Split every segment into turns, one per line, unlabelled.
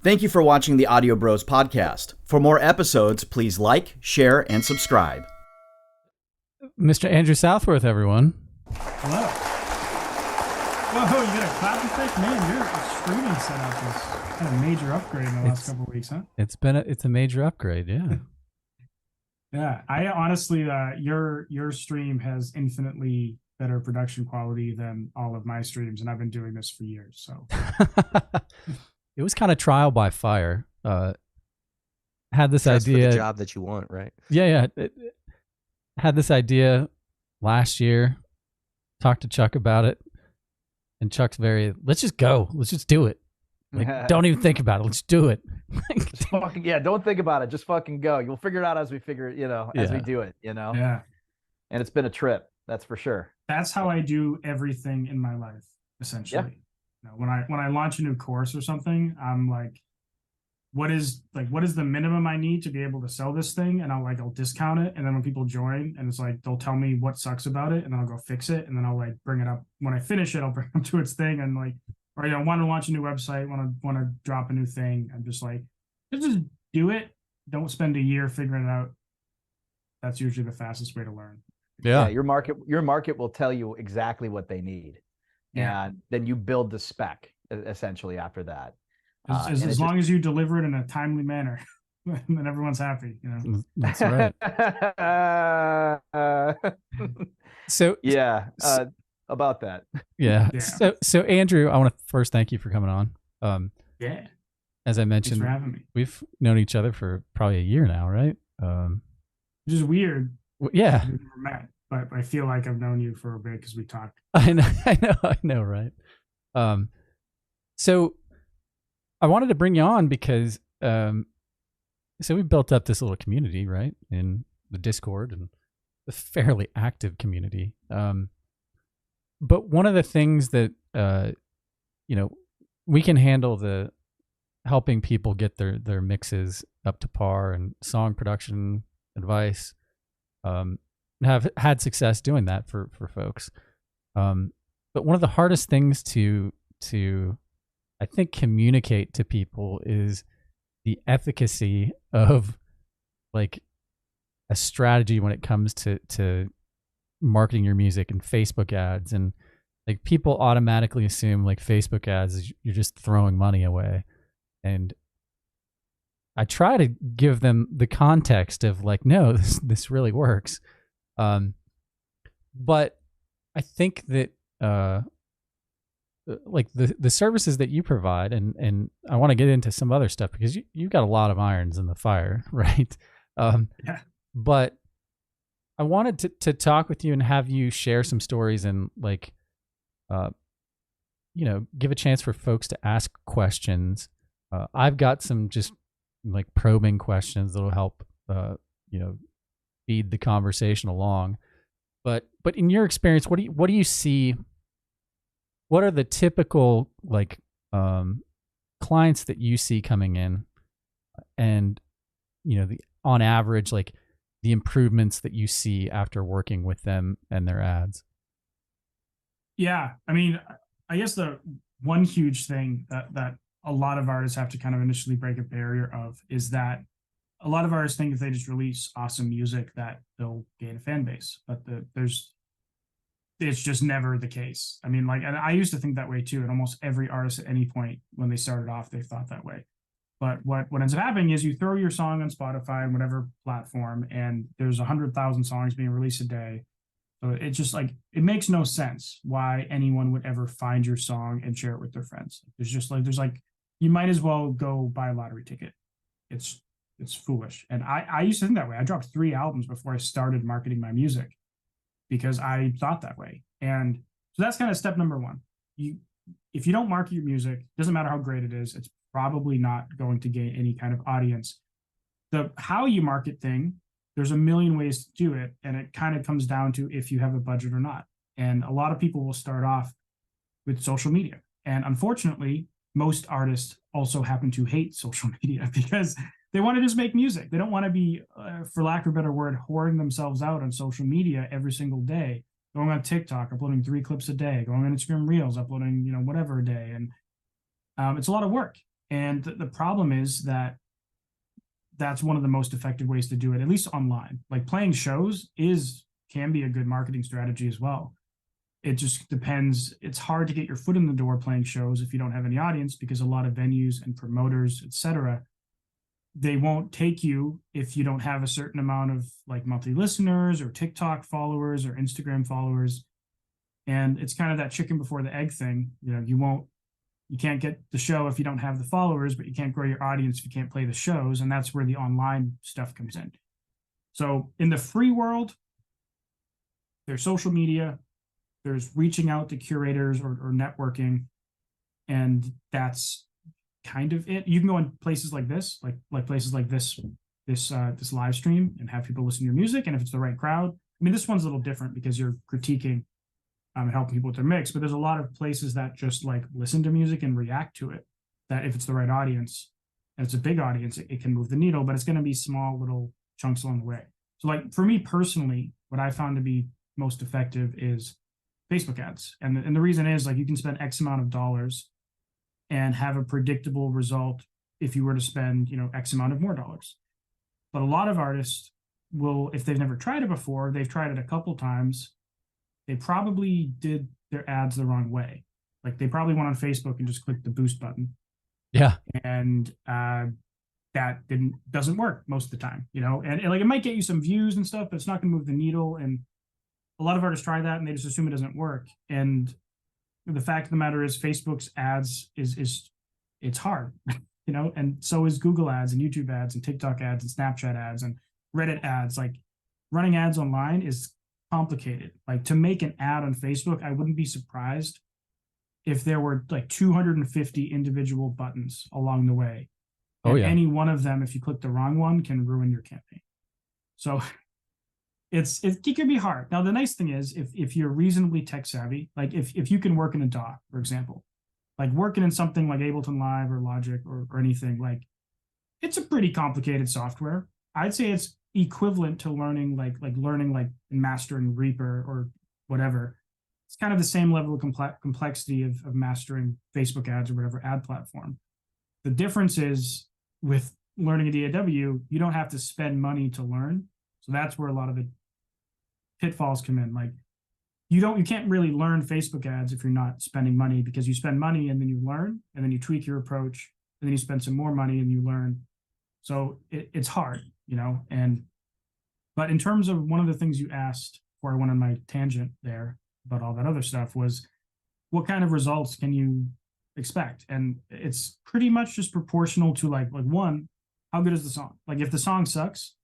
Thank you for watching the Audio Bros podcast. For more episodes, please like, share, and subscribe.
Mr. Andrew Southworth, everyone.
Hello. Whoa, you got a clap effect? Man, your streaming setup is kind of a major upgrade in the last couple of weeks, huh?
It's a major upgrade, yeah.
Yeah, I honestly, your stream has infinitely better production quality than all of my streams, and I've been doing this for years, so.
It was kind of trial by fire. Had this
Just
idea.
for the job that you want, right?
Yeah. Had this idea last year. Talked to Chuck about it, and Chuck's let's just go. Let's just do it. Like, don't even think about it. Let's do it.
Just fucking, don't think about it. Just fucking go. You'll figure it out as we figure it, as we do it,
Yeah.
And it's been a trip, that's for sure.
That's how I do everything in my life, essentially.
Yeah.
When I launch a new course or something, I'm like, what is the minimum I need to be able to sell this thing? And I'll discount it. And then when people join, and it's like, they'll tell me what sucks about it, and then I'll go fix it. And then I'll bring it up. When I finish it, I'll bring it to its thing. And or want to launch a new website, want to drop a new thing. I'm just like, just do it. Don't spend a year figuring it out. That's usually the fastest way to learn.
Yeah.
Your market will tell you exactly what they need.
Yeah.
And then you build the spec essentially after that.
As long as you deliver it in a timely manner, then everyone's happy.
That's right. So
yeah, about that.
Yeah. So Andrew, I want to first thank you for coming on.
Yeah.
As I mentioned,
thanks for having me.
We've known each other for probably a year now, right?
Which is weird.
Yeah.
We've never met, but I feel like I've known you for a bit because we talked.
I know, right? So I wanted to bring you on because so we built up this little community, right, in the Discord, and a fairly active community. But one of the things that we can handle the helping people get their mixes up to par and song production advice. Have had success doing that for folks. But one of the hardest things to I think communicate to people is the efficacy of like a strategy when it comes to marketing your music and Facebook ads. And like people automatically assume like Facebook ads is you're just throwing money away. And I try to give them the context of like, no, this really works. But I think that like the services that you provide, and I want to get into some other stuff because you've got a lot of irons in the fire, right?
Yeah.
But I wanted to talk with you and have you share some stories and like, give a chance for folks to ask questions. I've got some just like probing questions that'll help, feed the conversation along. But in your experience, what do you see? What are the typical like clients that you see coming in, and on average, like the improvements that you see after working with them and their ads?
Yeah, I mean, I guess the one huge thing that a lot of artists have to kind of initially break a barrier of is that a lot of artists think if they just release awesome music that they'll gain a fan base, but it's just never the case. I mean, and I used to think that way too, and almost every artist at any point when they started off, they thought that way. But what ends up happening is you throw your song on Spotify and whatever platform, and there's 100,000 songs being released a day. So it's just like, it makes no sense why anyone would ever find your song and share it with their friends. There's you might as well go buy a lottery ticket. It's foolish. And I used to think that way. I dropped 3 albums before I started marketing my music because I thought that way. And so that's kind of step number one. If you don't market your music, doesn't matter how great it is, it's probably not going to gain any kind of audience. The how you market thing, there's a million ways to do it. And it kind of comes down to if you have a budget or not. And a lot of people will start off with social media. And unfortunately, most artists also happen to hate social media because they want to just make music. They don't want to be, for lack of a better word, whoring themselves out on social media every single day, going on TikTok, uploading 3 clips a day, going on Instagram Reels, uploading, whatever a day. And it's a lot of work. And the problem is that that's one of the most effective ways to do it, at least online. Like playing shows can be a good marketing strategy as well. It just depends. It's hard to get your foot in the door playing shows if you don't have any audience, because a lot of venues and promoters, etc., they won't take you if you don't have a certain amount of like monthly listeners or TikTok followers or Instagram followers. And it's kind of that chicken before the egg thing. You can't get the show if you don't have the followers, but you can't grow your audience if you can't play the shows. And that's where the online stuff comes in. So in the free world, there's social media, there's reaching out to curators or networking, and that's kind of it. You can go in places like this, like places like this live stream, and have people listen to your music. And if it's the right crowd, I mean, this one's a little different because you're critiquing and helping people with their mix, but there's a lot of places that just like listen to music and react to it, that if it's the right audience and it's a big audience, it can move the needle, but it's going to be small little chunks along the way. So like for me personally, what I found to be most effective is Facebook ads. And the reason is, like, you can spend X amount of dollars and have a predictable result if you were to spend, X amount of more dollars. But a lot of artists will, if they've never tried it before, they've tried it a couple times, they probably did their ads the wrong way. Like they probably went on Facebook and just clicked the boost button.
Yeah.
And that doesn't work most of the time, and like it might get you some views and stuff, but it's not going to move the needle. And a lot of artists try that and they just assume it doesn't work. And the fact of the matter is Facebook's ads it's hard, and so is Google ads and YouTube ads and TikTok ads and Snapchat ads and Reddit ads. Like running ads online is complicated. Like to make an ad on Facebook, I wouldn't be surprised if there were like 250 individual buttons along the way. And any one of them, if you click the wrong one, can ruin your campaign. So it can be hard. Now, the nice thing is if you're reasonably tech savvy, like if you can work in a DAW, for example, like working in something like Ableton Live or Logic or anything, like it's a pretty complicated software. I'd say it's equivalent to learning like and mastering Reaper or whatever. It's kind of the same level of complexity of mastering Facebook ads or whatever ad platform. The difference is with learning a DAW, you don't have to spend money to learn. So that's where a lot of the pitfalls come in. Like you can't really learn Facebook ads if you're not spending money, because you spend money and then you learn and then you tweak your approach and then you spend some more money and you learn. So it's hard, but in terms of one of the things you asked before I went on my tangent there about all that other stuff was, what kind of results can you expect? And it's pretty much just proportional to like one, how good is the song? Like if the song sucks,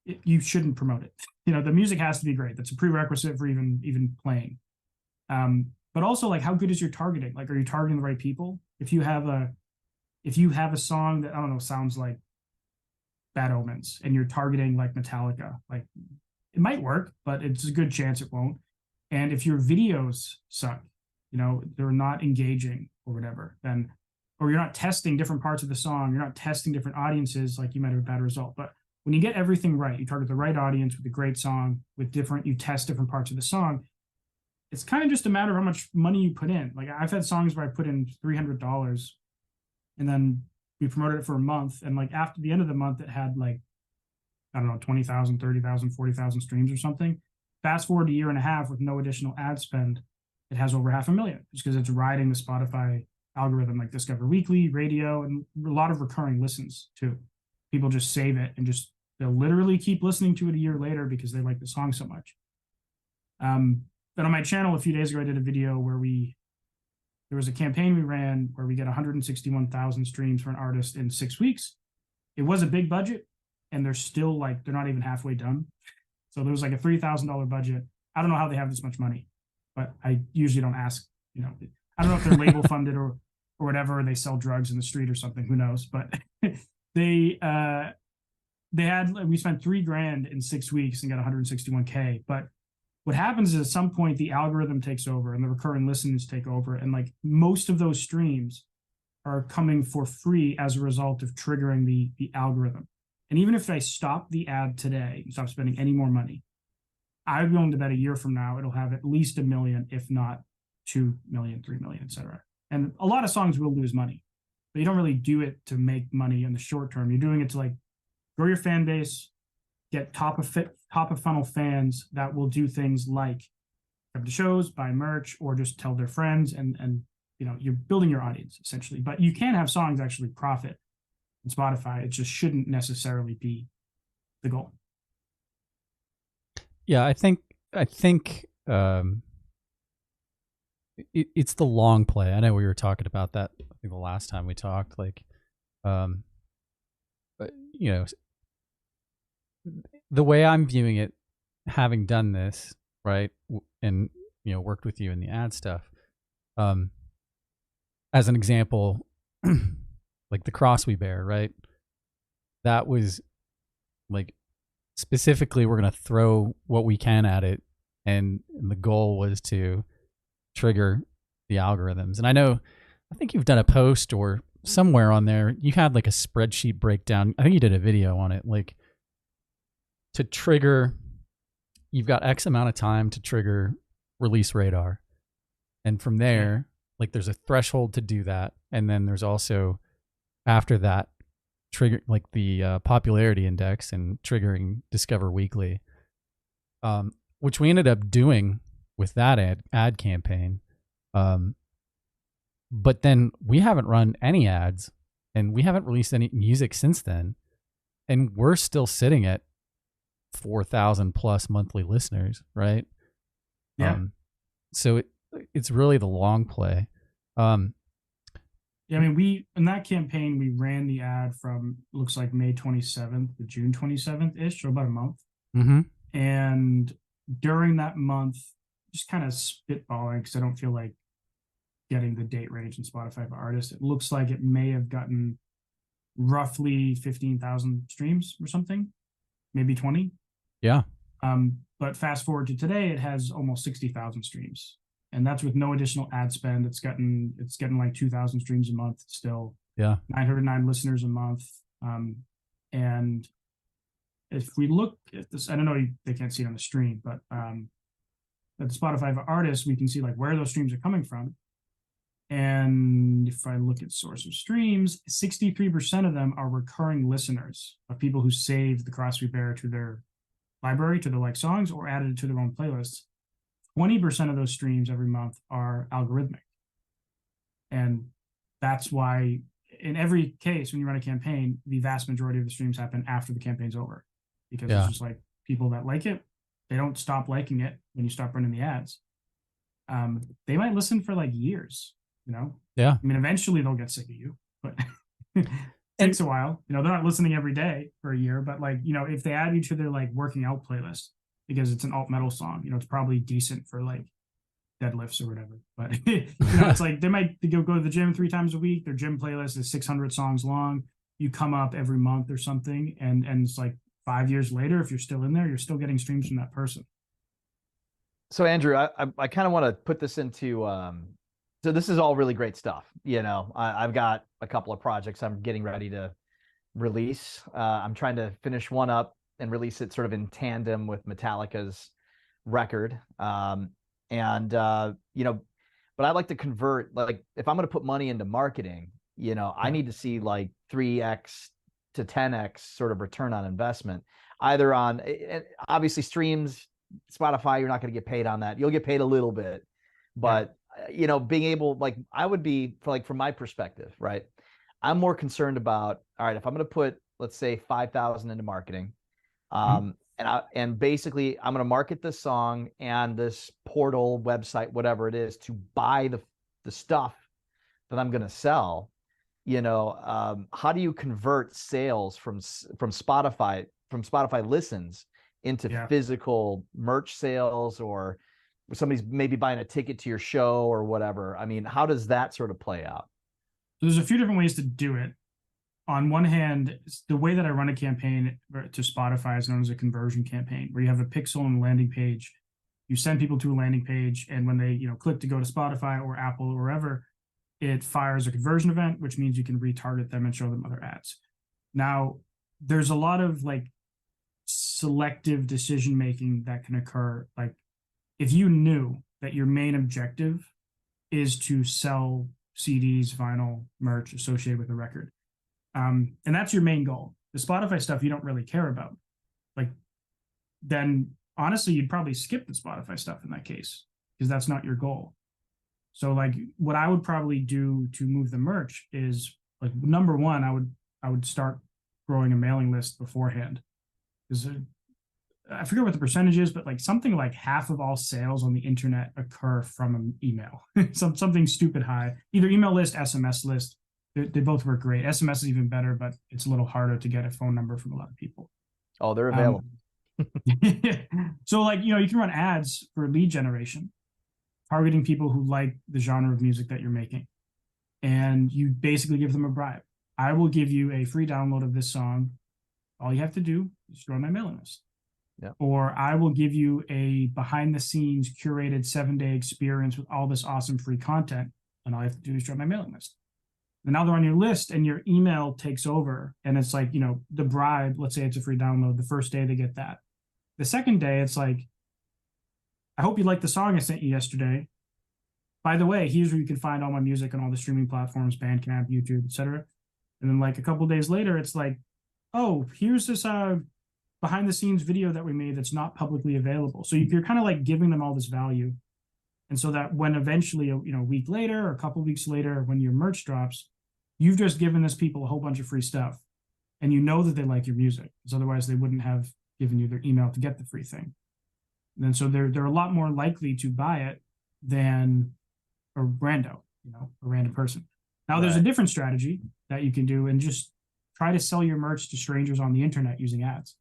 you shouldn't promote it. The music has to be great. That's a prerequisite for even playing. But also like how good is your targeting? Like, are you targeting the right people? If you have a song that, I don't know, sounds like Bad Omens and you're targeting like Metallica, like it might work, but it's a good chance it won't. And if your videos suck, they're not engaging or whatever, then, or you're not testing different parts of the song, you're not testing different audiences, like you might have a bad result. But when you get everything right, you target the right audience with a great song, you test different parts of the song. It's kind of just a matter of how much money you put in. Like I've had songs where I put in $300 and then we promoted it for a month. And like after the end of the month, it had like, I don't know, 20,000, 30,000, 40,000 streams or something. Fast forward a year and a half with no additional ad spend, it has over 500,000, just because it's riding the Spotify algorithm, like Discover Weekly, radio, and a lot of recurring listens too. People just save it and they'll literally keep listening to it a year later because they like the song so much. But on my channel a few days ago, I did a video where there was a campaign we ran where we get 161,000 streams for an artist in 6 weeks. It was a big budget, and they're not even halfway done. So there was like a $3,000 budget. I don't know how they have this much money, but I usually don't ask. I don't know if they're label funded or whatever. Or they sell drugs in the street or something. Who knows? But we spent $3,000 in 6 weeks and got 161K. But what happens is at some point the algorithm takes over and the recurring listens take over, and like most of those streams are coming for free as a result of triggering the algorithm. And even if I stop the ad today and stop spending any more money, I'm willing to bet a year from now it'll have at least 1 million, if not 2 million, 3 million, etc. And a lot of songs will lose money. but you don't really do it to make money in the short term. You're doing it to like grow your fan base, get top of funnel fans that will do things like come to shows, buy merch, or just tell their friends, and you know, you're building your audience essentially. But you can have songs actually profit on Spotify. It just shouldn't necessarily be the goal.
Yeah, I think it's the long play. I know we were talking about that, I think, the last time we talked. Like, but, you know, the way I'm viewing it, having done this, right, and you know, worked with you in the ad stuff, as an example, like the cross we bear, right? That was like specifically we're gonna throw what we can at it, and the goal was to trigger the algorithms. And I think you've done a post or somewhere on there, you had like a spreadsheet breakdown. I think you did a video on it, like to trigger, you've got X amount of time to trigger release radar. And from there, like there's a threshold to do that. And then there's also after that trigger like the popularity index and triggering Discover Weekly, which we ended up doing with that ad campaign. But then we haven't run any ads and we haven't released any music since then. And we're still sitting at 4,000 plus monthly listeners, right?
Yeah.
So it's really the long play.
Yeah, I mean, in that campaign, we ran the ad from, looks like May 27th to June 27th-ish, so about a month.
Mm-hmm.
And during that month, just kind of spitballing, because I don't feel like getting the date range in Spotify for artists, it looks like it may have gotten roughly 15,000 streams or something, maybe 20.
Yeah.
But fast forward to today, it has almost 60,000 streams. And that's with no additional ad spend. It's getting like 2,000 streams a month still.
Yeah.
909 listeners a month. And if we look at this, I don't know, they can't see it on the stream, but at the Spotify for artists, we can see like where those streams are coming from. And if I look at source of streams, 63% of them are recurring listeners of people who saved the Cross We Bear to their library, to their like songs, or added it to their own playlists. 20% of those streams every month are algorithmic. And that's why in every case, when you run a campaign, the vast majority of the streams happen after the campaign's over, because it's just like people that like it, they don't stop liking it when you stop running the ads. They might listen for like years, you know?
Yeah.
I mean, eventually they'll get sick of you, but it takes a while. You know, they're not listening every day for a year, but like, you know, if they add you to their like working out playlist, because it's an alt metal song, you know, it's probably decent for like deadlifts or whatever. But you know, it's like they might go to the gym 3 times a week. Their gym playlist is 600 songs long. You come up every month or something, and it's like 5 years later, if you're still in there, you're still getting streams from that person.
So Andrew, I kind of want to put this into so this is all really great stuff. You know, I've got a couple of projects I'm getting ready to release. I'm trying to finish one up and release it sort of in tandem with Metallica's record. You know, but I'd like to convert, like if I'm going to put money into marketing, you know, I need to see like 3x to 10x sort of return on investment, either on, obviously streams, Spotify, you're not going to get paid on that. You'll get paid a little bit, but you know, being able, like I would be from my perspective, right? I'm more concerned about, all right, if I'm going to put, let's say 5,000 into marketing, and basically I'm going to market this song and this portal website, whatever it is, to buy the stuff that I'm going to sell. You know, how do you convert sales from Spotify listens into physical merch sales, or somebody's maybe buying a ticket to your show or whatever? I mean, how does that sort of play out?
So there's a few different ways to do it. On one hand, the way that I run a campaign to Spotify is known as a conversion campaign, where you have a pixel and a landing page. You send people to a landing page, and when they, you know, click to go to Spotify or Apple or wherever, it fires a conversion event, which means you can retarget them and show them other ads. Now, there's a lot of like selective decision making that can occur. Like if you knew that your main objective is to sell CDs, vinyl, merch associated with a record. And that's your main goal. The Spotify stuff you don't really care about. Like, then honestly, you'd probably skip the Spotify stuff in that case, because that's not your goal. So like what I would probably do to move the merch is, like, number one, I would start growing a mailing list beforehand. Because I forget what the percentage is, but like something like half of all sales on the internet occur from an email. Something stupid high. Either email list, SMS list. They both work great. SMS is even better, but it's a little harder to get a phone number from a lot of people.
Oh, they're available.
So like, you can run ads for lead generation, targeting people who like the genre of music that you're making. And you basically give them a bribe. I will give you a free download of this song. All you have to do is join my mailing list.
Yeah.
Or I will give you a behind the scenes curated 7-day experience with all this awesome free content. And all you have to do is join my mailing list. And now they're on your list and your email takes over. And it's like, the bribe, let's say it's a free download. The first day they get that. The second day, it's like, I hope you liked the song I sent you yesterday. By the way, here's where you can find all my music on all the streaming platforms, Bandcamp, YouTube, etc. And then like a couple days later, it's like, oh, here's this behind the scenes video that we made that's not publicly available. So you're kind of like giving them all this value. And so that when eventually, a week later or a couple weeks later, when your merch drops, you've just given this people a whole bunch of free stuff. And you know that they like your music, because otherwise they wouldn't have given you their email to get the free thing. And then so they're a lot more likely to buy it than a rando, a random person. Now, There's a different strategy that you can do and just try to sell your merch to strangers on the internet using ads.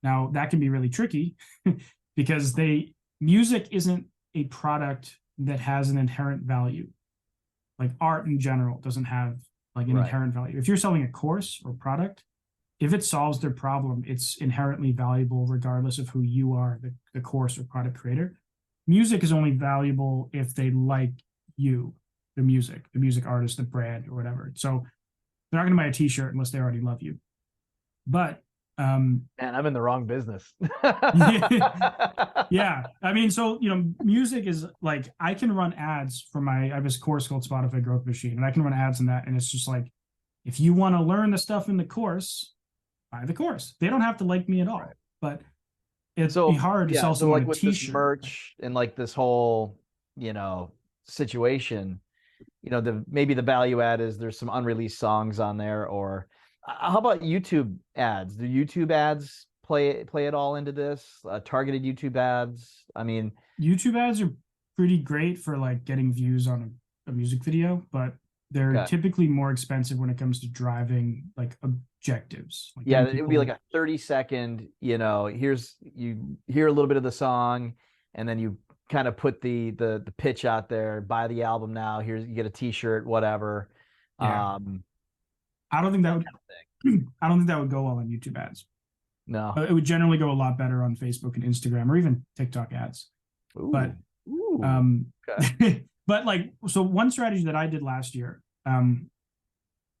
Now, that can be really tricky because music isn't a product that has an inherent value. Like art in general doesn't have like an inherent value. If you're selling a course or product, if it solves their problem, it's inherently valuable regardless of who you are, the course or product creator. Music is only valuable if they like you, the music artist, the brand, or whatever. So they're not going to buy a t-shirt unless they already love you. But
man, I'm in the wrong business.
Yeah. I mean, so, music is like, I can run ads for I have this course called Spotify Growth Machine, and I can run ads in that. And it's just like, if you want to learn the stuff in the course, buy the course. They don't have to like me at all, but it's be hard to sell someone
like
a
with
t-shirt.
This merch and like this whole, situation, maybe the value add is there's some unreleased songs on there. Or how about YouTube ads? Do YouTube ads play it all into this? Targeted YouTube ads? I mean,
YouTube ads are pretty great for like getting views on a music video, but they're typically more expensive when it comes to driving like objectives. Like
it would be like a 30-second, here's, you hear a little bit of the song and then you kind of put the pitch out there, buy the album now, here's, you get a t-shirt, whatever.
Yeah. I don't think that would go well on YouTube ads.
No.
It would generally go a lot better on Facebook and Instagram or even TikTok ads.
Ooh.
But but like, so one strategy that I did last year,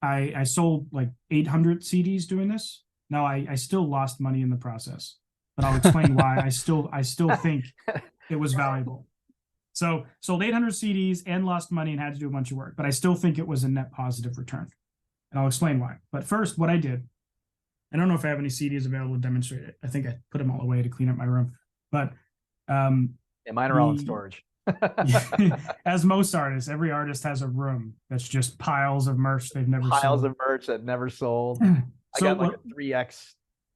I sold like 800 CDs doing this. Now I still lost money in the process, but I'll explain why I still think it was valuable. So sold 800 CDs and lost money and had to do a bunch of work, but I still think it was a net positive return. And I'll explain why. But first, what I did, I don't know if I have any CDs available to demonstrate it. I think I put them all away to clean up my room. But
mine are all in storage.
As most artists, every artist has a room that's just piles of merch they've never sold.
Piles of merch that never sold. I got like a 3X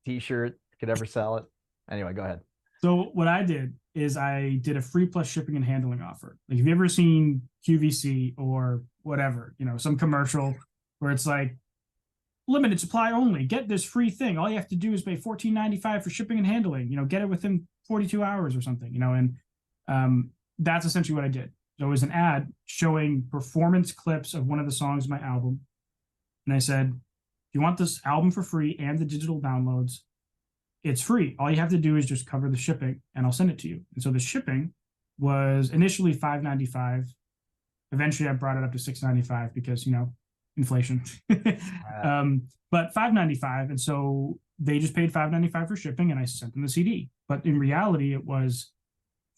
t-shirt, could ever sell it. Anyway, go ahead.
So what I did is I did a free plus shipping and handling offer. Like, have you ever seen QVC or whatever, some commercial where it's like, limited supply only, get this free thing. All you have to do is pay $14.95 for shipping and handling, get it within 42 hours or something, and that's essentially what I did. So it was an ad showing performance clips of one of the songs of my album. And I said, if you want this album for free and the digital downloads, it's free. All you have to do is just cover the shipping and I'll send it to you. And so the shipping was initially $5.95. Eventually I brought it up to $6.95 because, inflation. But $5.95. And so they just paid $5.95 for shipping and I sent them the CD. But in reality, it was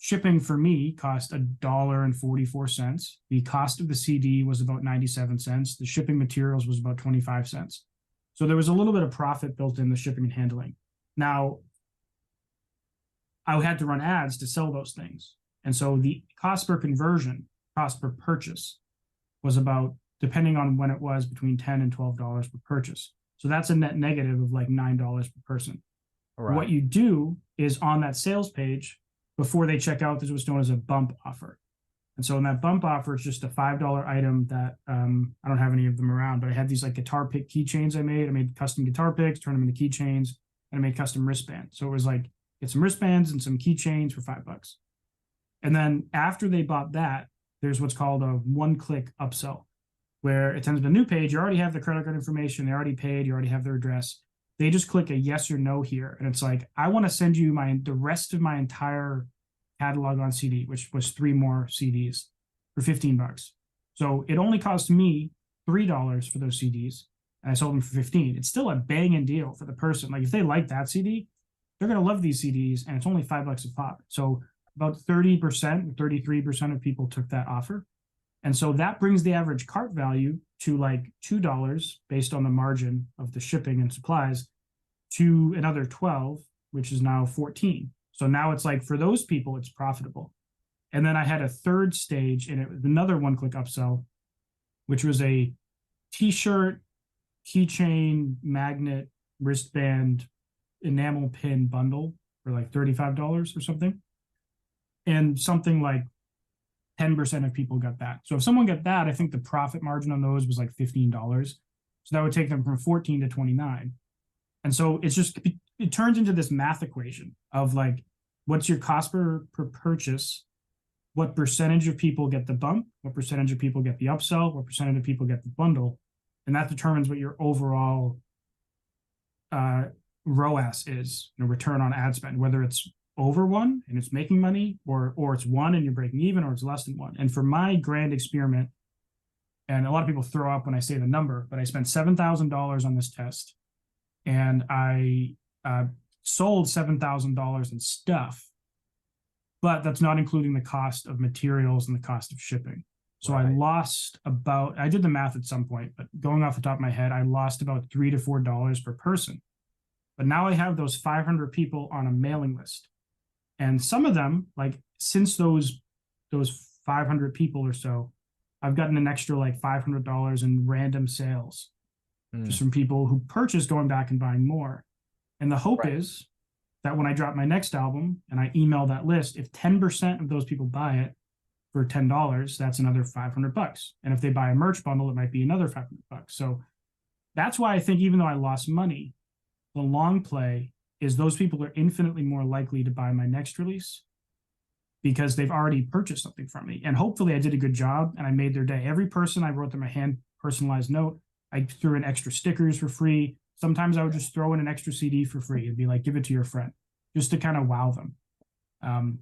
shipping for me cost $1.44. The cost of the CD was about 97 cents. The shipping materials was about 25 cents. So there was a little bit of profit built in the shipping and handling. Now, I had to run ads to sell those things. And so the cost per conversion, cost per purchase, was about, depending on when it was, between $10 and $12 per purchase. So that's a net negative of like $9 per person. Right. What you do is on that sales page, before they check out, there's what's known as a bump offer. And so in that bump offer, it's just a $5 item that I don't have any of them around, but I had these like guitar pick keychains I made. I made custom guitar picks, turned them into keychains, and I made custom wristbands. So it was like, get some wristbands and some keychains for $5. And then after they bought that, there's what's called a one-click upsell, where it sends them a new page. You already have the credit card information. They already paid. You already have their address. They just click a yes or no here. And it's like, I want to send you the rest of my entire catalog on CD, which was 3 more CDs for $15. So it only cost me $3 for those CDs, and I sold them for $15. It's still a banging deal for the person. Like if they like that CD, they're going to love these CDs, and it's only $5 a pop. So about 30%, 33% of people took that offer. And so that brings the average cart value to like $2 based on the margin of the shipping and supplies to another 12, which is now 14. So now it's like for those people, it's profitable. And then I had a third stage, and it was another one-click upsell, which was a t-shirt, keychain, magnet, wristband, enamel pin bundle for like $35 or something. And something like 10% of people got that. So if someone got that, I think the profit margin on those was like $15. So that would take them from 14 to 29. And so it's just, it turns into this math equation of like, what's your cost per purchase? What percentage of people get the bump? What percentage of people get the upsell? What percentage of people get the bundle? And that determines what your overall ROAS is, return on ad spend, whether it's over 1 and it's making money, or it's 1 and you're breaking even, or it's less than 1. And for my grand experiment, and a lot of people throw up when I say the number, but I spent $7,000 on this test, and I sold $7,000 in stuff, but that's not including the cost of materials and the cost of shipping. So right. I lost about, I did the math at some point, but going off the top of my head, I lost about $3 to $4 per person. But now I have those 500 people on a mailing list. And some of them, like since those 500 people or so, I've gotten an extra like $500 in random sales just from people who purchase going back and buying more. And the hope is that when I drop my next album and I email that list, if 10% of those people buy it for $10, that's another $500. And if they buy a merch bundle, it might be another $500. So that's why I think even though I lost money, the long play is those people are infinitely more likely to buy my next release because they've already purchased something from me. And hopefully I did a good job and I made their day. Every person I wrote them a hand personalized note. I threw in extra stickers for free. Sometimes I would just throw in an extra CD for free and be like, give it to your friend, just to kind of wow them.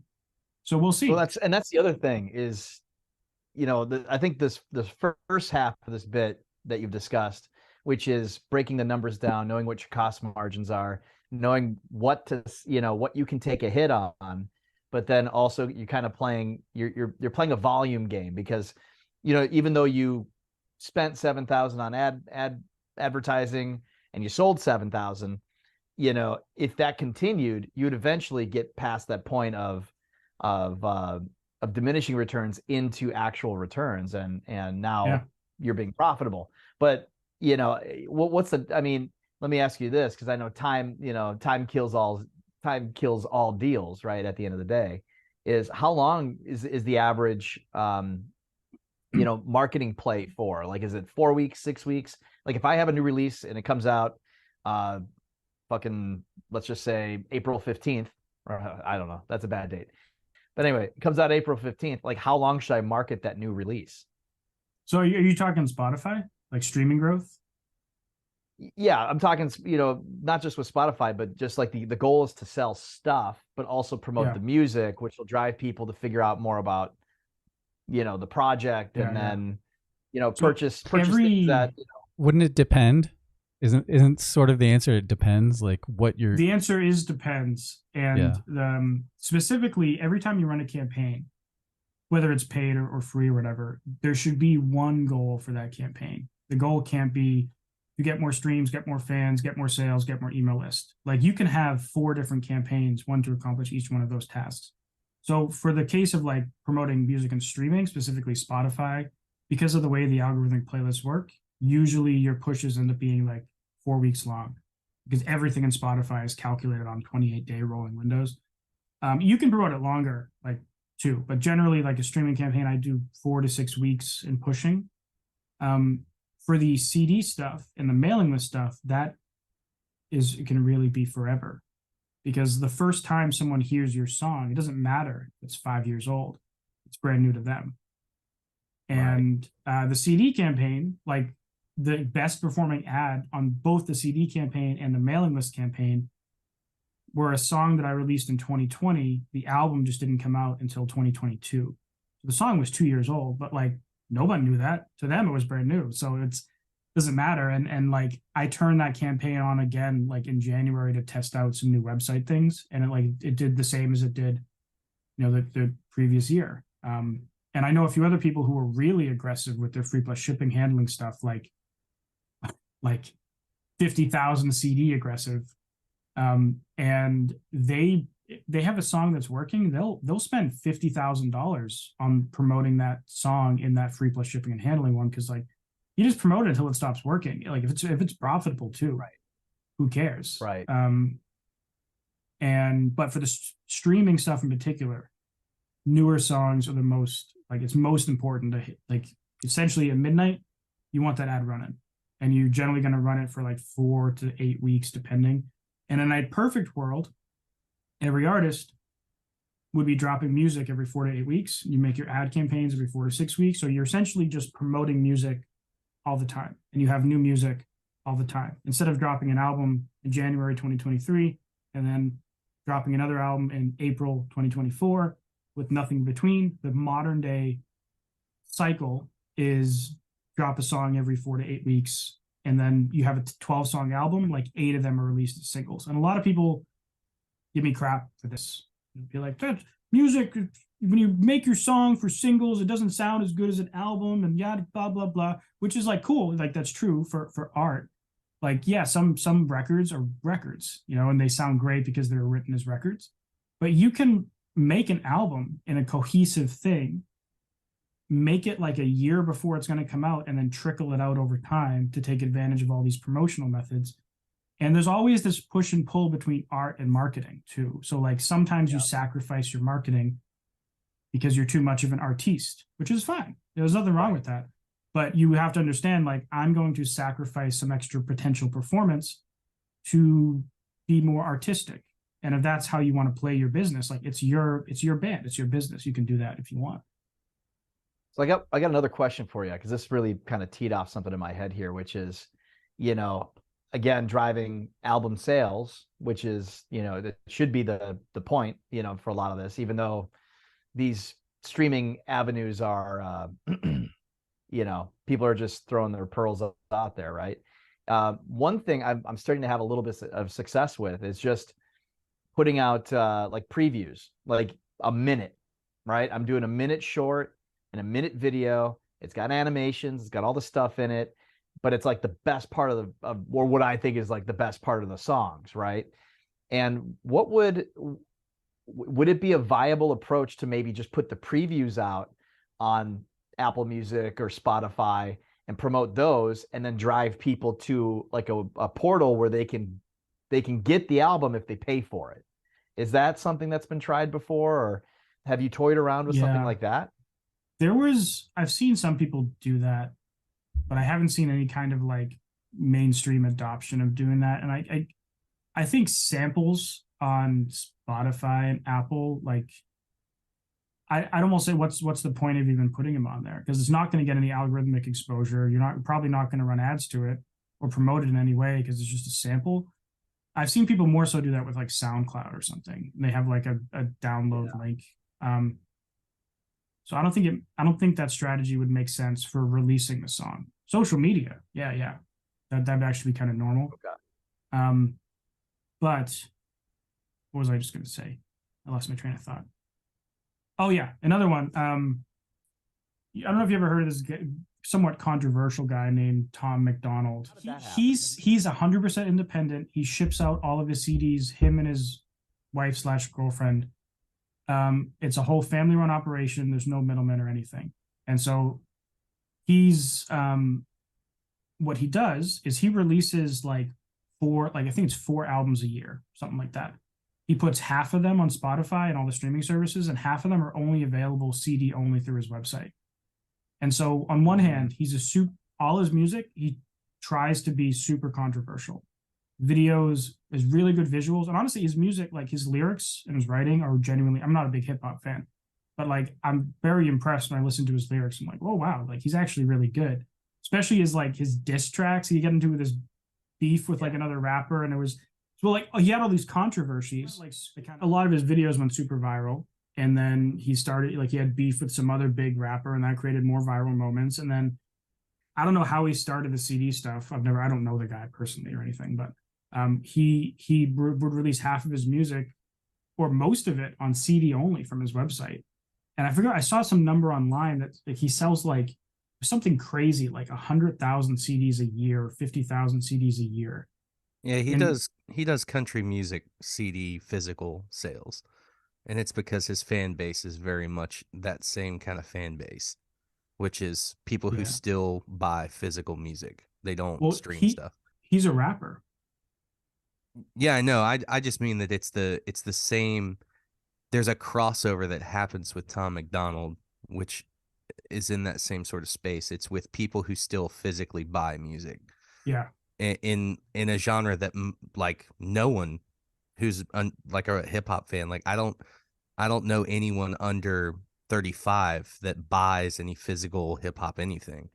So we'll see.
Well, that's the other thing is, I think this first half of this bit that you've discussed, which is breaking the numbers down, knowing what your cost margins are, knowing what you can take a hit on, but then also you're kind of playing, you're playing a volume game because, even though you spent $7,000 on advertising and you sold $7,000, if that continued, you would eventually get past that point of diminishing returns into actual returns, and now you're being profitable. But let me ask you this, because I know time kills all deals, right? At the end of the day, is how long is the average marketing play for? Like, is it 4 weeks, 6 weeks? Like if I have a new release and it comes out let's just say April 15th, or I don't know, that's a bad date. But anyway, it comes out April 15th. Like how long should I market that new release?
So are you talking Spotify, like streaming growth?
Yeah, I'm talking, not just with Spotify, but just like the goal is to sell stuff, but also promote the music, which will drive people to figure out more about, the project, and then, purchase things that.
Wouldn't it depend? Isn't sort of the answer? It depends, like what you're.
The answer is depends, and
Yeah.
Specifically, every time you run a campaign, whether it's paid or free or whatever, there should be one goal for that campaign. The goal can't be you get more streams, get more fans, get more sales, get more email list. Like you can have 4 different campaigns, one to accomplish each one of those tasks. So for the case of like promoting music and streaming, specifically Spotify, because of the way the algorithmic playlists work, usually your pushes end up being like 4 weeks long because everything in Spotify is calculated on 28-day rolling windows. You can promote it longer, like too, but generally, like a streaming campaign, I do 4 to 6 weeks in pushing. For the CD stuff and the mailing list stuff, it can really be forever because the first time someone hears your song, it doesn't matter if it's 5 years old, it's brand new to them. And the CD campaign, like the best performing ad on both the CD campaign and the mailing list campaign, were a song that I released in 2020. The album just didn't come out until 2022. So the song was 2 years old, but like nobody knew that. To them, it was brand new. So it doesn't matter. And like I turned that campaign on again like in January to test out some new website things, and it did the same as it did, the previous year. And I know a few other people who were really aggressive with their free plus shipping handling stuff, like 50,000 CD aggressive. And they have a song that's working. They'll spend $50,000 on promoting that song in that free plus shipping and handling one, because like you just promote it until it stops working. Like if it's profitable too,
Right.
Who cares?
Right.
But for the streaming stuff in particular, newer songs are the most, like it's most important to hit. Like essentially at midnight, you want that ad running, and you're generally going to run it for like 4 to 8 weeks depending. In a perfect world, every artist would be dropping music every 4 to 8 weeks. You make your ad campaigns every 4 to 6 weeks. So you're essentially just promoting music all the time, and you have new music all the time. Instead of dropping an album in January 2023 and then dropping another album in April 2024 with nothing between, the modern day cycle is drop a song every 4 to 8 weeks. And then you have a 12-song album, like 8 of them are released as singles. And a lot of people give me crap for this. They'd be like, that's music. When you make your song for singles, it doesn't sound as good as an album and yada, blah, blah, blah, which is like cool. Like that's true for art. Like, yeah, some records are records, and they sound great because they're written as records. But you can make an album in a cohesive thing, make it like a year before it's going to come out, and then trickle it out over time to take advantage of all these promotional methods. And there's always this push and pull between art and marketing too. So like sometimes you sacrifice your marketing because you're too much of an artiste, which is fine. There's nothing wrong with that. But you have to understand, like, I'm going to sacrifice some extra potential performance to be more artistic. And if that's how you want to play your business, like it's your band, it's your business. You can do that if you want.
So I got another question for you, because this really kind of teed off something in my head here, which is, again, driving album sales, which is, that should be the point, for a lot of this, even though these streaming avenues are, people are just throwing their pearls out there, right? One thing I'm starting to have a little bit of success with is just putting out like previews, like a minute, right? I'm doing a minute short and a minute video. It's got animations, it's got all the stuff in it, but it's like the best part of or what I think is like the best part of the songs, right? And what would it be a viable approach to maybe just put the previews out on Apple Music or Spotify and promote those, and then drive people to like a portal where they can get the album if they pay for it? Is that something that's been tried before, or have you toyed around with something like that?
I've seen some people do that, but I haven't seen any kind of like mainstream adoption of doing that. And I think samples on Spotify and Apple, like I'd almost say what's the point of even putting them on there? Because it's not going to get any algorithmic exposure. You're probably not going to run ads to it or promote it in any way because it's just a sample. I've seen people more so do that with like SoundCloud or something. They have like a download link. So I don't think that strategy would make sense for releasing the song. Social media, yeah. That'd actually be kind of normal.
Okay.
But what was I just going to say? I lost my train of thought. Oh yeah, another one. I don't know if you ever heard of this somewhat controversial guy named Tom McDonald. He's 100% independent. He ships out all of his CDs, him and his wife/girlfriend. It's a whole family-run operation. There's no middleman or anything. And so he's what he does is he releases like I think it's 4 albums a year, something like that. He puts half of them on Spotify and all the streaming services, and half of them are only available CD only through his website. And so on one hand, all his music, he tries to be super controversial. Videos is really good visuals. And honestly, his music, like his lyrics and his writing are genuinely, I'm not a big hip hop fan, but like I'm very impressed when I listen to his lyrics. I'm like, oh wow, like he's actually really good. Especially his diss tracks he get into with his beef with like another rapper. And it was, well, like he had all these controversies. Like a lot of his videos went super viral. And then he started, like, he had beef with some other big rapper, and that created more viral moments. And then I don't know how he started the CD stuff. I don't know the guy personally or anything, but he would release half of his music or most of it on CD only from his website. And I saw some number online that like, he sells like something crazy, like 100,000 CDs a year, 50,000 CDs a year.
Yeah, he does country music CD physical sales. And it's because his fan base is very much that same kind of fan base, which is people who still buy physical music. They don't stream stuff.
He's a rapper.
Yeah, I know. I just mean that it's the same. There's a crossover that happens with Tom McDonald, which is in that same sort of space. It's with people who still physically buy music.
Yeah.
In a genre that like no one who's like a hip hop fan, like I don't know anyone under 35 that buys any physical hip hop anything.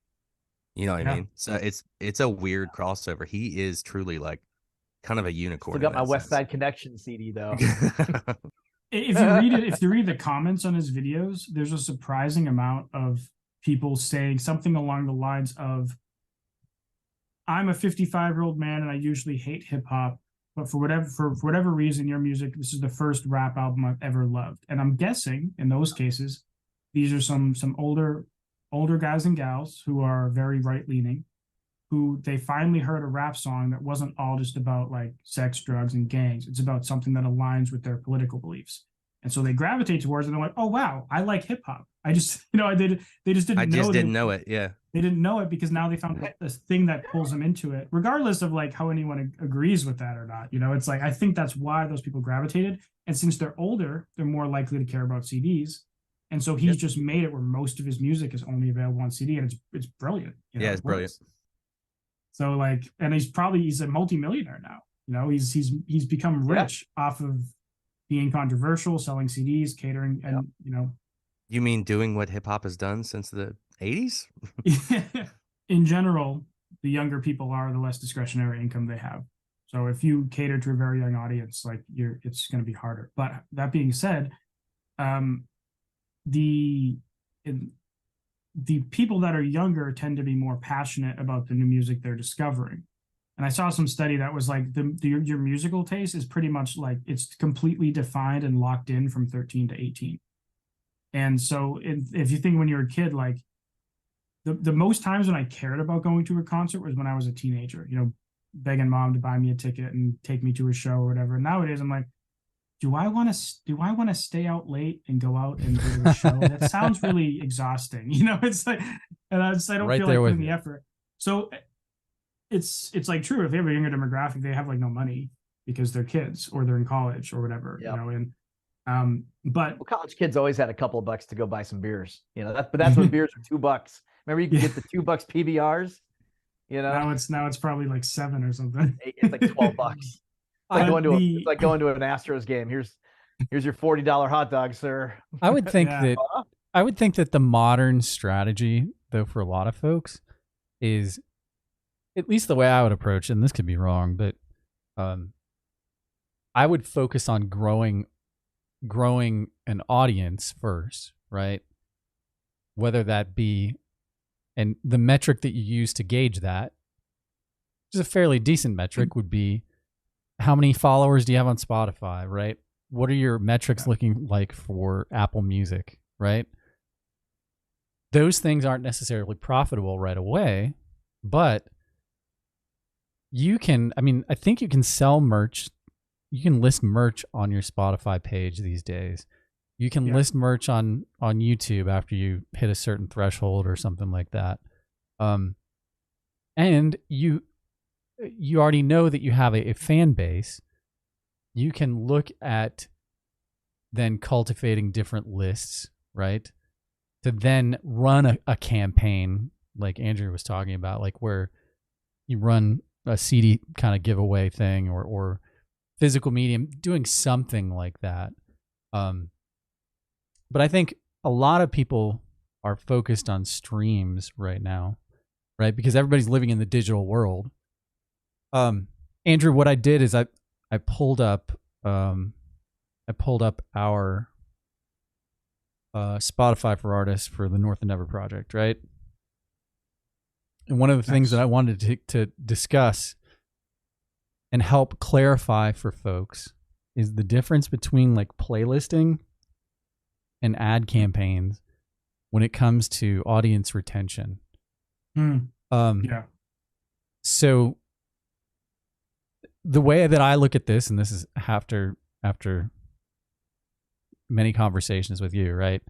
You know what I mean? So it's a weird crossover. He is truly like kind of a unicorn.
Still got my West Side Connection CD though.
If you read the comments on his videos, there's a surprising amount of people saying something along the lines of, I'm a 55-year-old man and I usually hate hip hop, but for whatever reason, your music, this is the first rap album I've ever loved. And I'm guessing in those cases, these are some older guys and gals who are very right leaning, who they finally heard a rap song that wasn't all just about like sex, drugs, and gangs. It's about something that aligns with their political beliefs. And so they gravitate towards it and they're like, oh wow, I like hip hop. I just, they just didn't know it.
Yeah.
They didn't know it because now they found this thing that pulls them into it, regardless of like how anyone agrees with that or not. It's like, I think that's why those people gravitated. And since they're older, they're more likely to care about CDs. And so he's just made it where most of his music is only available on CD, and it's brilliant.
It's brilliant.
So like, and he's a multimillionaire now. He's become rich off of being controversial, selling CDs, catering, and
You mean doing what hip hop has done since the 80s?
In general, the younger people are, the less discretionary income they have. So if you cater to a very young audience, like it's going to be harder. But that being said, the people that are younger tend to be more passionate about the new music they're discovering. And I saw some study that was like your musical taste is pretty much like it's completely defined and locked in from 13 to 18. And so if you think when you were a kid, like the most times when I cared about going to a concert was when I was a teenager, begging mom to buy me a ticket and take me to a show or whatever. And nowadays I'm like, do I want to stay out late and go out and go to a show? That sounds really exhausting. It's like, and I don't feel like putting the effort. So it's like true. If they have a younger demographic, they have like no money because they're kids or they're in college or whatever, but
college kids always had a couple of bucks to go buy some beers, but that's when beers were $2. Remember you could get the $2 PBRs,
now it's probably like $7 or something.
It's like $12. It's like going to an Astros game. Here's your $40 hot dog, sir.
I would think that the modern strategy, though, for a lot of folks is, at least the way I would approach it, and this could be wrong, but I would focus on growing an audience first, right? Whether that be, and the metric that you use to gauge that, is a fairly decent metric, would be how many followers do you have on Spotify, right? What are your metrics looking like for Apple Music, right? Those things aren't necessarily profitable right away, but you can, I mean, I think you can sell merch. You can list merch on your Spotify page these days. You can list merch on YouTube after you hit a certain threshold or something like that. And you already know that you have a fan base. You can look at then cultivating different lists, right? To then run a campaign like Andrew was talking about, like where you run a CD kind of giveaway thing or physical medium, doing something like that. But I think a lot of people are focused on streams right now, right? Because everybody's living in the digital world. Andrew, what I did is I pulled up our Spotify for Artists for the North and Never project, right? And one of the things that I wanted to discuss and help clarify for folks is the difference between like playlisting and ad campaigns when it comes to audience retention. So the way that I look at this, and this is after many conversations with you, right?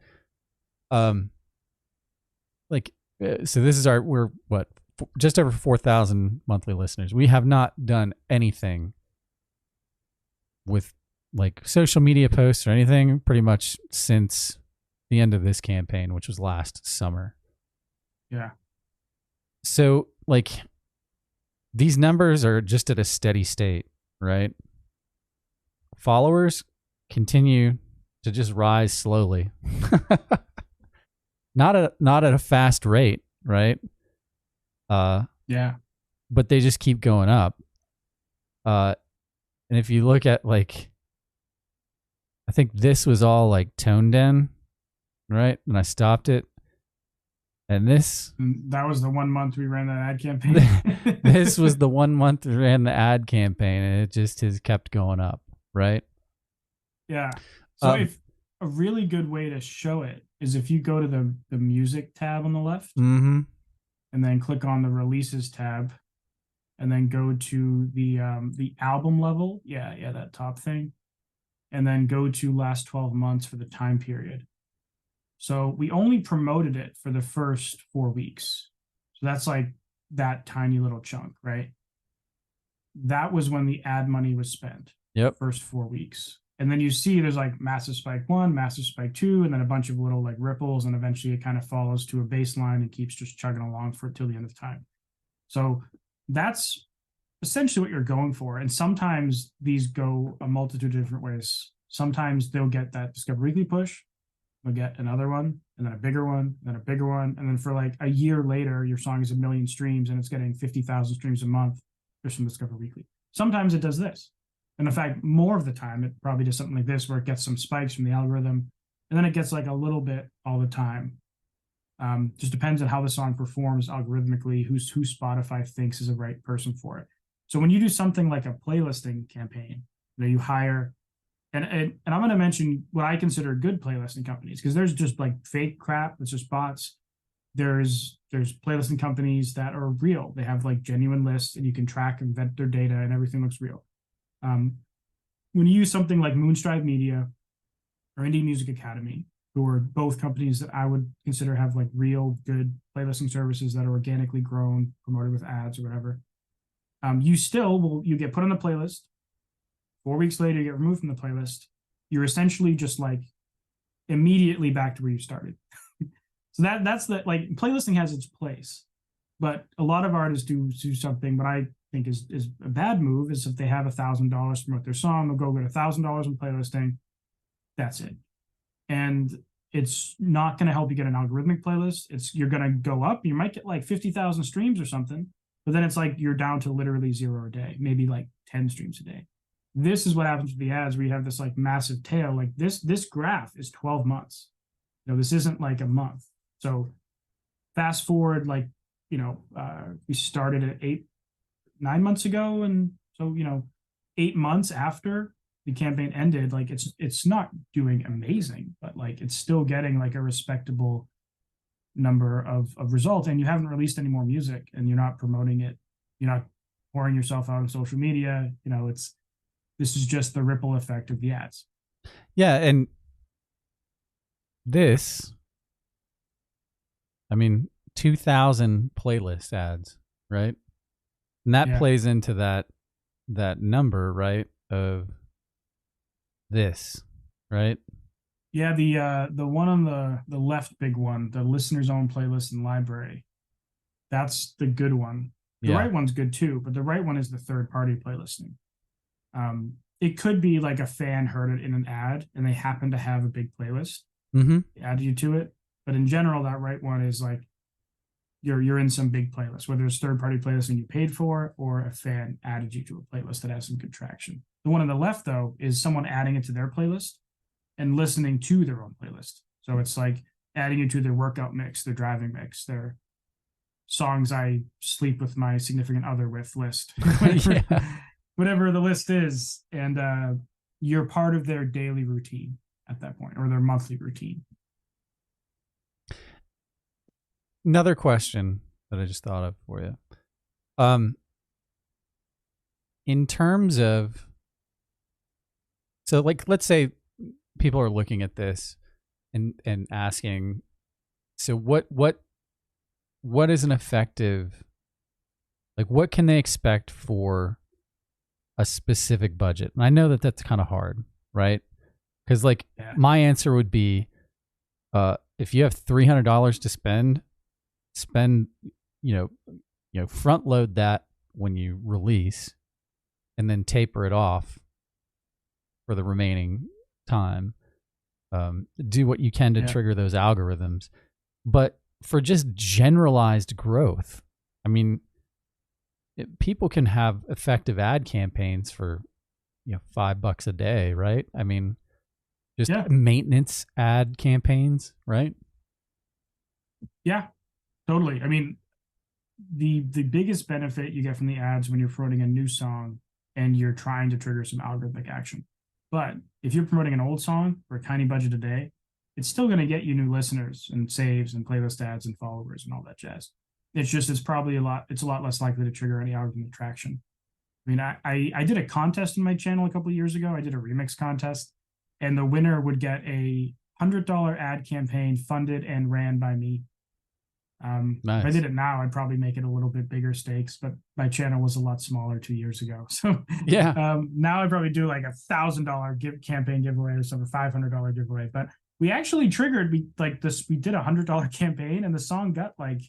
So this is we're just over 4,000 monthly listeners. We have not done anything with like social media posts or anything pretty much since the end of this campaign, which was last summer.
Yeah.
So like these numbers are just at a steady state, right? Followers continue to just rise slowly. Not at a fast rate, right?
Yeah.
But they just keep going up. And if you look at like, I think this was all like toned in, right? And I stopped it. And
that was the 1 month we ran that ad campaign.
This was the 1 month we ran the ad campaign, and it just has kept going up, right?
Yeah. So if a really good way to show it is if you go to the music tab on the left, and then click on the releases tab, and then go to the album level. Yeah, that top thing. And then go to last 12 months for the time period. So we only promoted it for the first 4 weeks. So that's like that tiny little chunk, right? That was when the ad money was spent.
Yep.
First 4 weeks. And then you see there's like massive spike 1, massive spike 2, and then a bunch of little like ripples, and eventually it kind of follows to a baseline and keeps just chugging along till the end of time. So that's essentially what you're going for. And sometimes these go a multitude of different ways. Sometimes they'll get that Discover Weekly push, they'll get another one, and then a bigger one, and then a bigger one. And then for like a year later, your song is 1 million streams and it's getting 50,000 streams a month just from Discover Weekly. Sometimes it does this. And in fact, more of the time, it probably does something like this, where it gets some spikes from the algorithm, and then it gets like a little bit all the time. Just depends on how the song performs algorithmically, who Spotify thinks is the right person for it. So when you do something like a playlisting campaign, you hire, and I'm going to mention what I consider good playlisting companies, because there's just like fake crap that's just bots. There's playlisting companies that are real. They have like genuine lists, and you can track and vet their data, and everything looks real. When you use something like Moonstrive Media or Indie Music Academy, who are both companies that I would consider have like real good playlisting services that are organically grown, promoted with ads or whatever, you get put on the playlist. 4 weeks later, you get removed from the playlist. You're essentially just like immediately back to where you started. So that's the, like, playlisting has its place, but a lot of artists do something, but I think is a bad move, is if they have $1,000 to promote their song, they'll go get $1,000 in playlisting. That's it. And it's not going to help you get an algorithmic playlist. You're going to go up. You might get like 50,000 streams or something, but then it's like you're down to literally 0 a day, maybe like 10 streams a day. This is what happens with the ads, where you have this like massive tail. Like this graph is 12 months. This isn't like a month. So fast forward, like, we started at 9 months ago, and so 8 months after the campaign ended, like it's not doing amazing, but like it's still getting like a respectable number of results. And you haven't released any more music, and you're not promoting it, you're not pouring yourself out on social media. This is just the ripple effect of the ads.
Yeah, and this, I mean, 2,000 playlist ads, right? And that plays into that number, right? Of this, right?
Yeah, the one on the left, big one, the listener's own playlist and library. That's the good one. The right one's good too, but the right one is the third party playlisting. It could be like a fan heard it in an ad and they happen to have a big playlist, add you to it. But in general, that right one is like you're in some big playlist, whether it's third party playlisting you paid for or a fan added you to a playlist that has some good traction. The one on the left, though, is someone adding it to their playlist and listening to their own playlist. So it's like adding you to their workout mix, their driving mix, their songs I sleep with my significant other with list. Whatever the list is, and you're part of their daily routine at that point, or their monthly routine.
Another question that I just thought of for you. In terms of, so like, let's say people are looking at this and asking, so what is an effective, like, what can they expect for a specific budget? And I know that that's kind of hard, right? Because like my answer would be, if you have $300 to spend, front load that when you release, and then taper it off for the remaining time. Do what you can to trigger those algorithms. But for just generalized growth, I mean, people can have effective ad campaigns for $5 a day, right? I mean, just maintenance ad campaigns, right?
Yeah, totally. I mean, the biggest benefit you get from the ads when you're promoting a new song and you're trying to trigger some algorithmic action. But if you're promoting an old song for a tiny budget a day, it's still going to get you new listeners and saves and playlist ads and followers and all that jazz. It's probably a lot less likely to trigger any algorithmic traction. I mean, I did a contest on my channel a couple of years ago. I did a remix contest, and the winner would get a $100 ad campaign funded and ran by me. Nice. If I did it now, I'd probably make it a little bit bigger stakes, but my channel was a lot smaller 2 years ago. So now I'd probably do like $1,000 campaign giveaway or something, $500 giveaway. But we actually triggered, we did $100 campaign, and the song got like,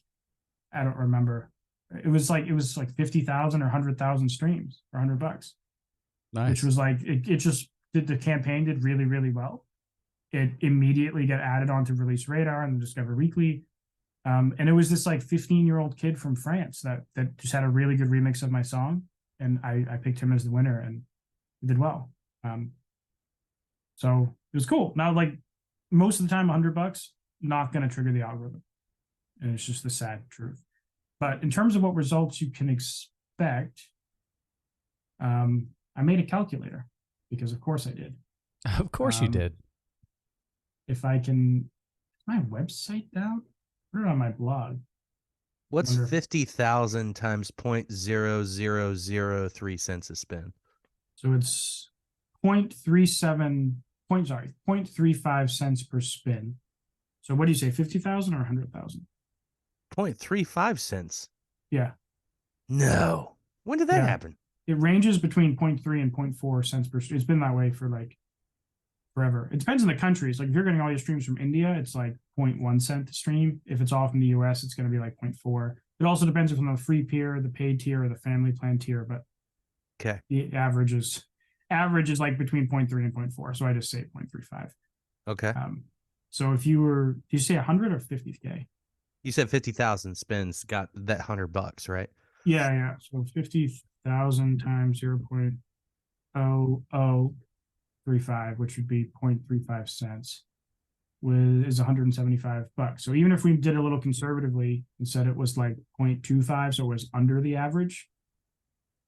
I don't remember. It was like 50,000 or 100,000 streams for $100. Nice. Which was like, it just did, the campaign did really, really well. It immediately got added onto Release Radar and the Discover Weekly. And it was this like 15-year-old kid from France that just had a really good remix of my song. And I picked him as the winner, and he did well. So it was cool. Now, like most of the time, $100, not going to trigger the algorithm. And it's just the sad truth. But in terms of what results you can expect, I made a calculator because of course I did.
Of course you did.
If
I can, is my website down? Put it on my blog.
What's 50,000 times 0.0003 cents a spin?
So it's 0.35 cents per spin. So what do you say, 50,000 or 100,000?
0.35 cents.
Yeah.
No. When did that happen?
It ranges between 0.3 and 0.4 cents per stream. It's been that way for like forever. It depends on the countries. Like if you're getting all your streams from India, it's like 0.1 cent a stream. If it's all from the US, it's going to be like 0.4. It also depends if it's on the free tier, the paid tier, or the family plan tier. But the average is like between 0.3 and 0.4. So I just say 0.35.
Okay.
So if you were, do you say 100 or 50K?
You said 50,000 spins got that $100, right?
Yeah. So 50,000 times 0.0035, which would be 0.35 cents, is $175. So even if we did a little conservatively and said it was like 0.25, so it was under the average,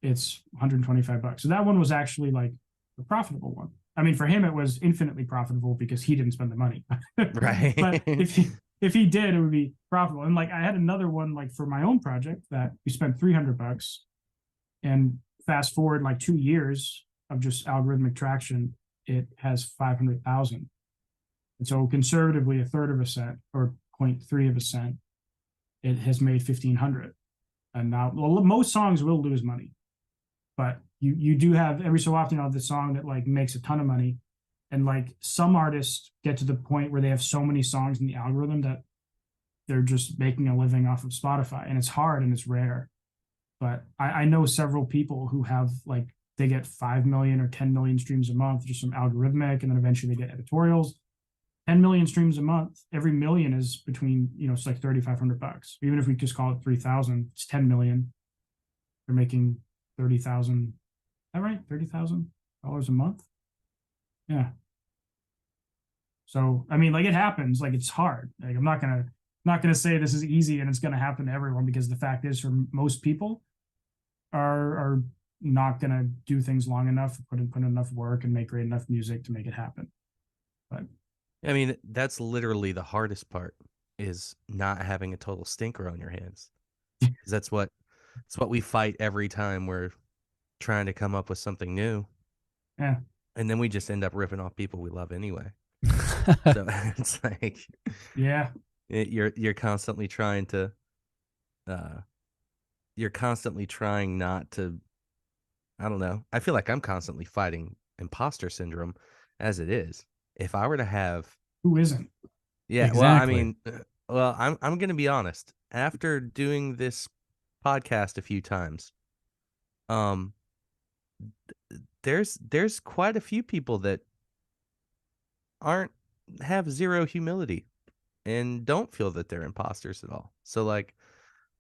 it's $125. So that one was actually like the profitable one. I mean, for him, it was infinitely profitable because he didn't spend the money.
Right.
But if he did, it would be profitable. And like I had another one like for my own project that we spent $300, and fast forward like 2 years of just algorithmic traction, it has 500,000. And so conservatively, a third of a cent or 0.3 of a cent, it has made 1,500. And now, well, most songs will lose money, but you do have every so often, you know, the song that like makes a ton of money. And like some artists get to the point where they have so many songs in the algorithm that they're just making a living off of Spotify, and it's hard and it's rare. But I know several people who have like, they get 5 million or 10 million streams a month just from algorithmic, and then eventually they get editorials. 10 million streams a month. Every million is between, you know, it's like $3,500. Even if we just call it 3,000, it's 10 million. They're making 30,000. Is that right? $30,000 a month. Yeah. So I mean, like it happens. Like it's hard. Like I'm not gonna say this is easy and it's gonna happen to everyone, because the fact is, for most people, are not gonna do things long enough, put in enough work, and make great enough music to make it happen. But
I mean, that's literally the hardest part, is not having a total stinker on your hands. 'Cause that's what we fight every time we're trying to come up with something new.
yeah,
And then we just end up ripping off people we love anyway. So it's like,
yeah,
you're constantly trying to, not to, I don't know. I feel like I'm constantly fighting imposter syndrome as it is. If I were to have,
who isn't?
yeah,
Exactly.
well, I mean, I'm going to be honest. After doing this podcast a few times, there's quite a few people that have zero humility and don't feel that they're imposters at all. So like,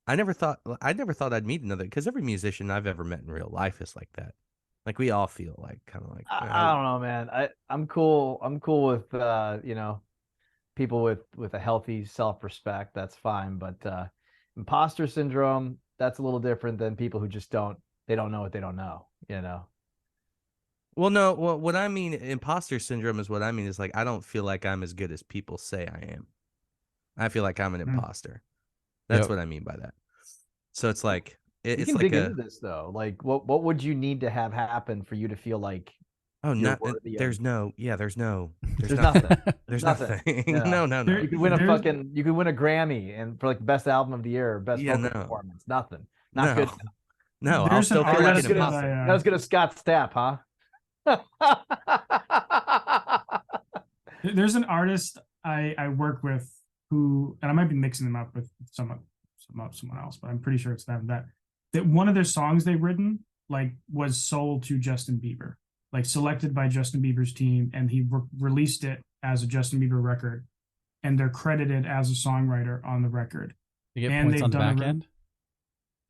I never thought I'd meet another, because every musician I've ever met in real life is like that. Like we all feel like kind of like,
I don't know, man. I'm cool. I'm cool with you know, people with a healthy self-respect. That's fine. But imposter syndrome, that's a little different than people who just don't know what they don't know, you know.
well, no, well, what I mean, imposter syndrome is what I mean is like, I don't feel like I'm as good as people say I am. I feel like I'm an imposter. That's
Yep.
what I mean by that. So it's like,
We
it's
can
like
dig into this though. Like what would you need to have happen for you to feel like
oh,
you're
not,
worthy
there's
of...
no
There's nothing.
there's
Nothing.
nothing.
Yeah.
No.
There-
You could win
there's-
you could win a Grammy and for like best album of the year or best
Yeah,
vocal
no.
performance. Nothing. Not
No.
good.
No, I'll
There's an
still feel
Not
like
as
an
good as,
imposter.
not as good as Scott Stapp, huh?
There's an artist I work with who, and I might be mixing them up with someone else, but I'm pretty sure it's them, that one of their songs they've written like was sold to Justin Bieber, like selected by Justin Bieber's team, and he released it as a Justin Bieber record, and they're credited as a songwriter on the record.
You get
And
points on the
they've done
back end.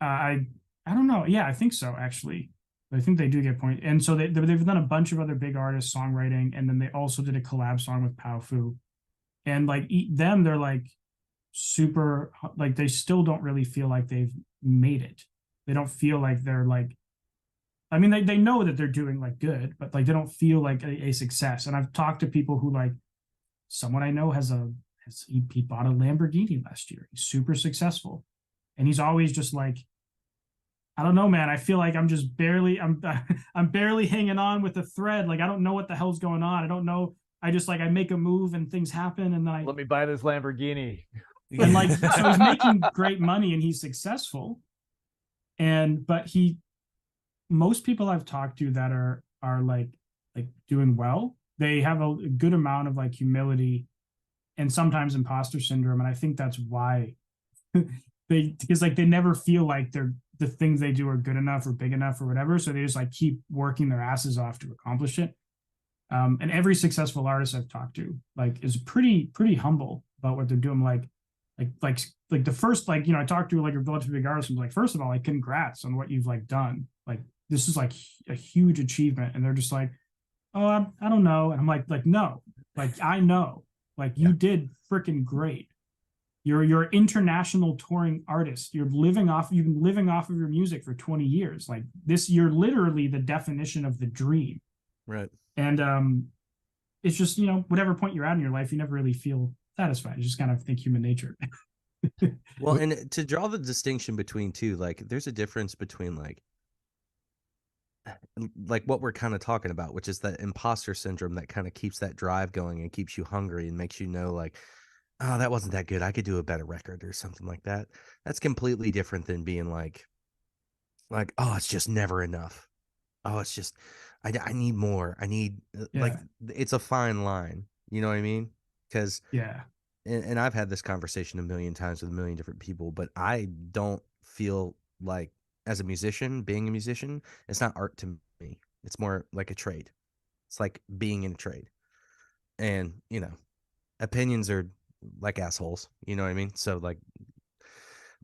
I don't know. Yeah, I think so actually. I think they do get points, and so they've done a bunch of other big artists songwriting, and then they also did a collab song with Pao Fu, and like they're like super, like they still don't really feel like they've made it. They don't feel like they're like, I mean, they know that they're doing like good, but like they don't feel like a success. And I've talked to people who, like, someone I know he bought a Lamborghini last year. He's super successful, and he's always just like, I don't know, man. I feel like I'm just barely, I'm barely hanging on with a thread. Like I don't know what the hell's going on. I don't know. I just like I make a move and things happen, and then
Let me buy this Lamborghini.
and like so he's making great money and he's successful. But most people I've talked to that are like doing well, they have a good amount of like humility and sometimes imposter syndrome, and I think that's why because like they never feel like the things they do are good enough or big enough or whatever, so they just like keep working their asses off to accomplish it. And every successful artist I've talked to like is pretty humble about what they're doing. Like the first, like, you know, I talked to like a relatively big artist and like, first of all, like, congrats on what you've like done. Like this is like a huge achievement, and they're just like, oh, I don't know, and I'm like no, like I know, like you did freaking great. You're an international touring artist. You've been living off of your music for 20 years. Like this, you're literally the definition of the dream.
Right.
And it's just, whatever point you're at in your life, you never really feel satisfied. You just kind of think human nature.
Well, and to draw the distinction between two, like there's a difference between like what we're kind of talking about, which is that imposter syndrome that kind of keeps that drive going and keeps you hungry and makes you know like, oh, that wasn't that good. I could do a better record or something like that. That's completely different than being like, oh, it's just never enough. Oh, it's just, I need more. I need like, it's a fine line. You know what I mean? Because
yeah,
and I've had this conversation a million times with a million different people, but I don't feel like as a musician, being a musician, it's not art to me. It's more like a trade. It's like being in a trade. And, opinions are like assholes, you know what I mean? So like,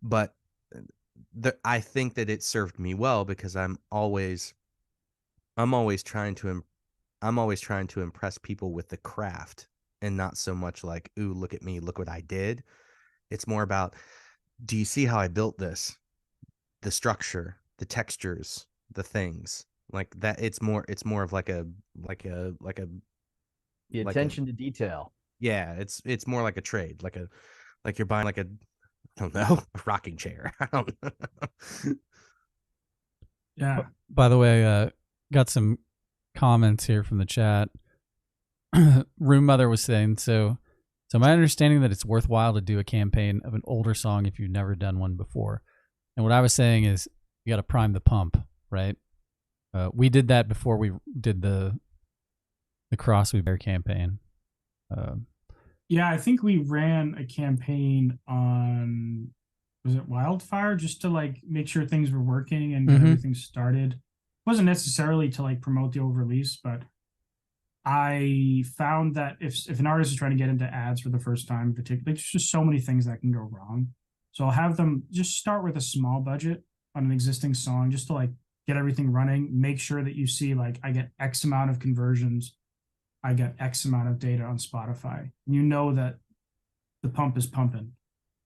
but I think that it served me well because I'm always trying to impress people with the craft and not so much like, ooh, look at me, look what I did. It's more about, do you see how I built this? The structure, the textures, the things like that. It's more of like a
The attention to detail.
Yeah, it's more like a trade, like you're buying like a, I don't know, a rocking chair. I don't know.
Yeah.
By the way, got some comments here from the chat. Room Mother was saying, so my understanding that it's worthwhile to do a campaign of an older song if you've never done one before. And what I was saying is you got to prime the pump, right? We did that before we did the Cross We Bear campaign.
Yeah, I think we ran a campaign on, was it Wildfire, just to like make sure things were working and get everything started. It wasn't necessarily to like promote the old release, but I found that if an artist is trying to get into ads for the first time, in particular, there's just so many things that can go wrong. So I'll have them just start with a small budget on an existing song just to like get everything running, make sure that you see like I get X amount of conversions, I get X amount of data on Spotify. And you know that the pump is pumping.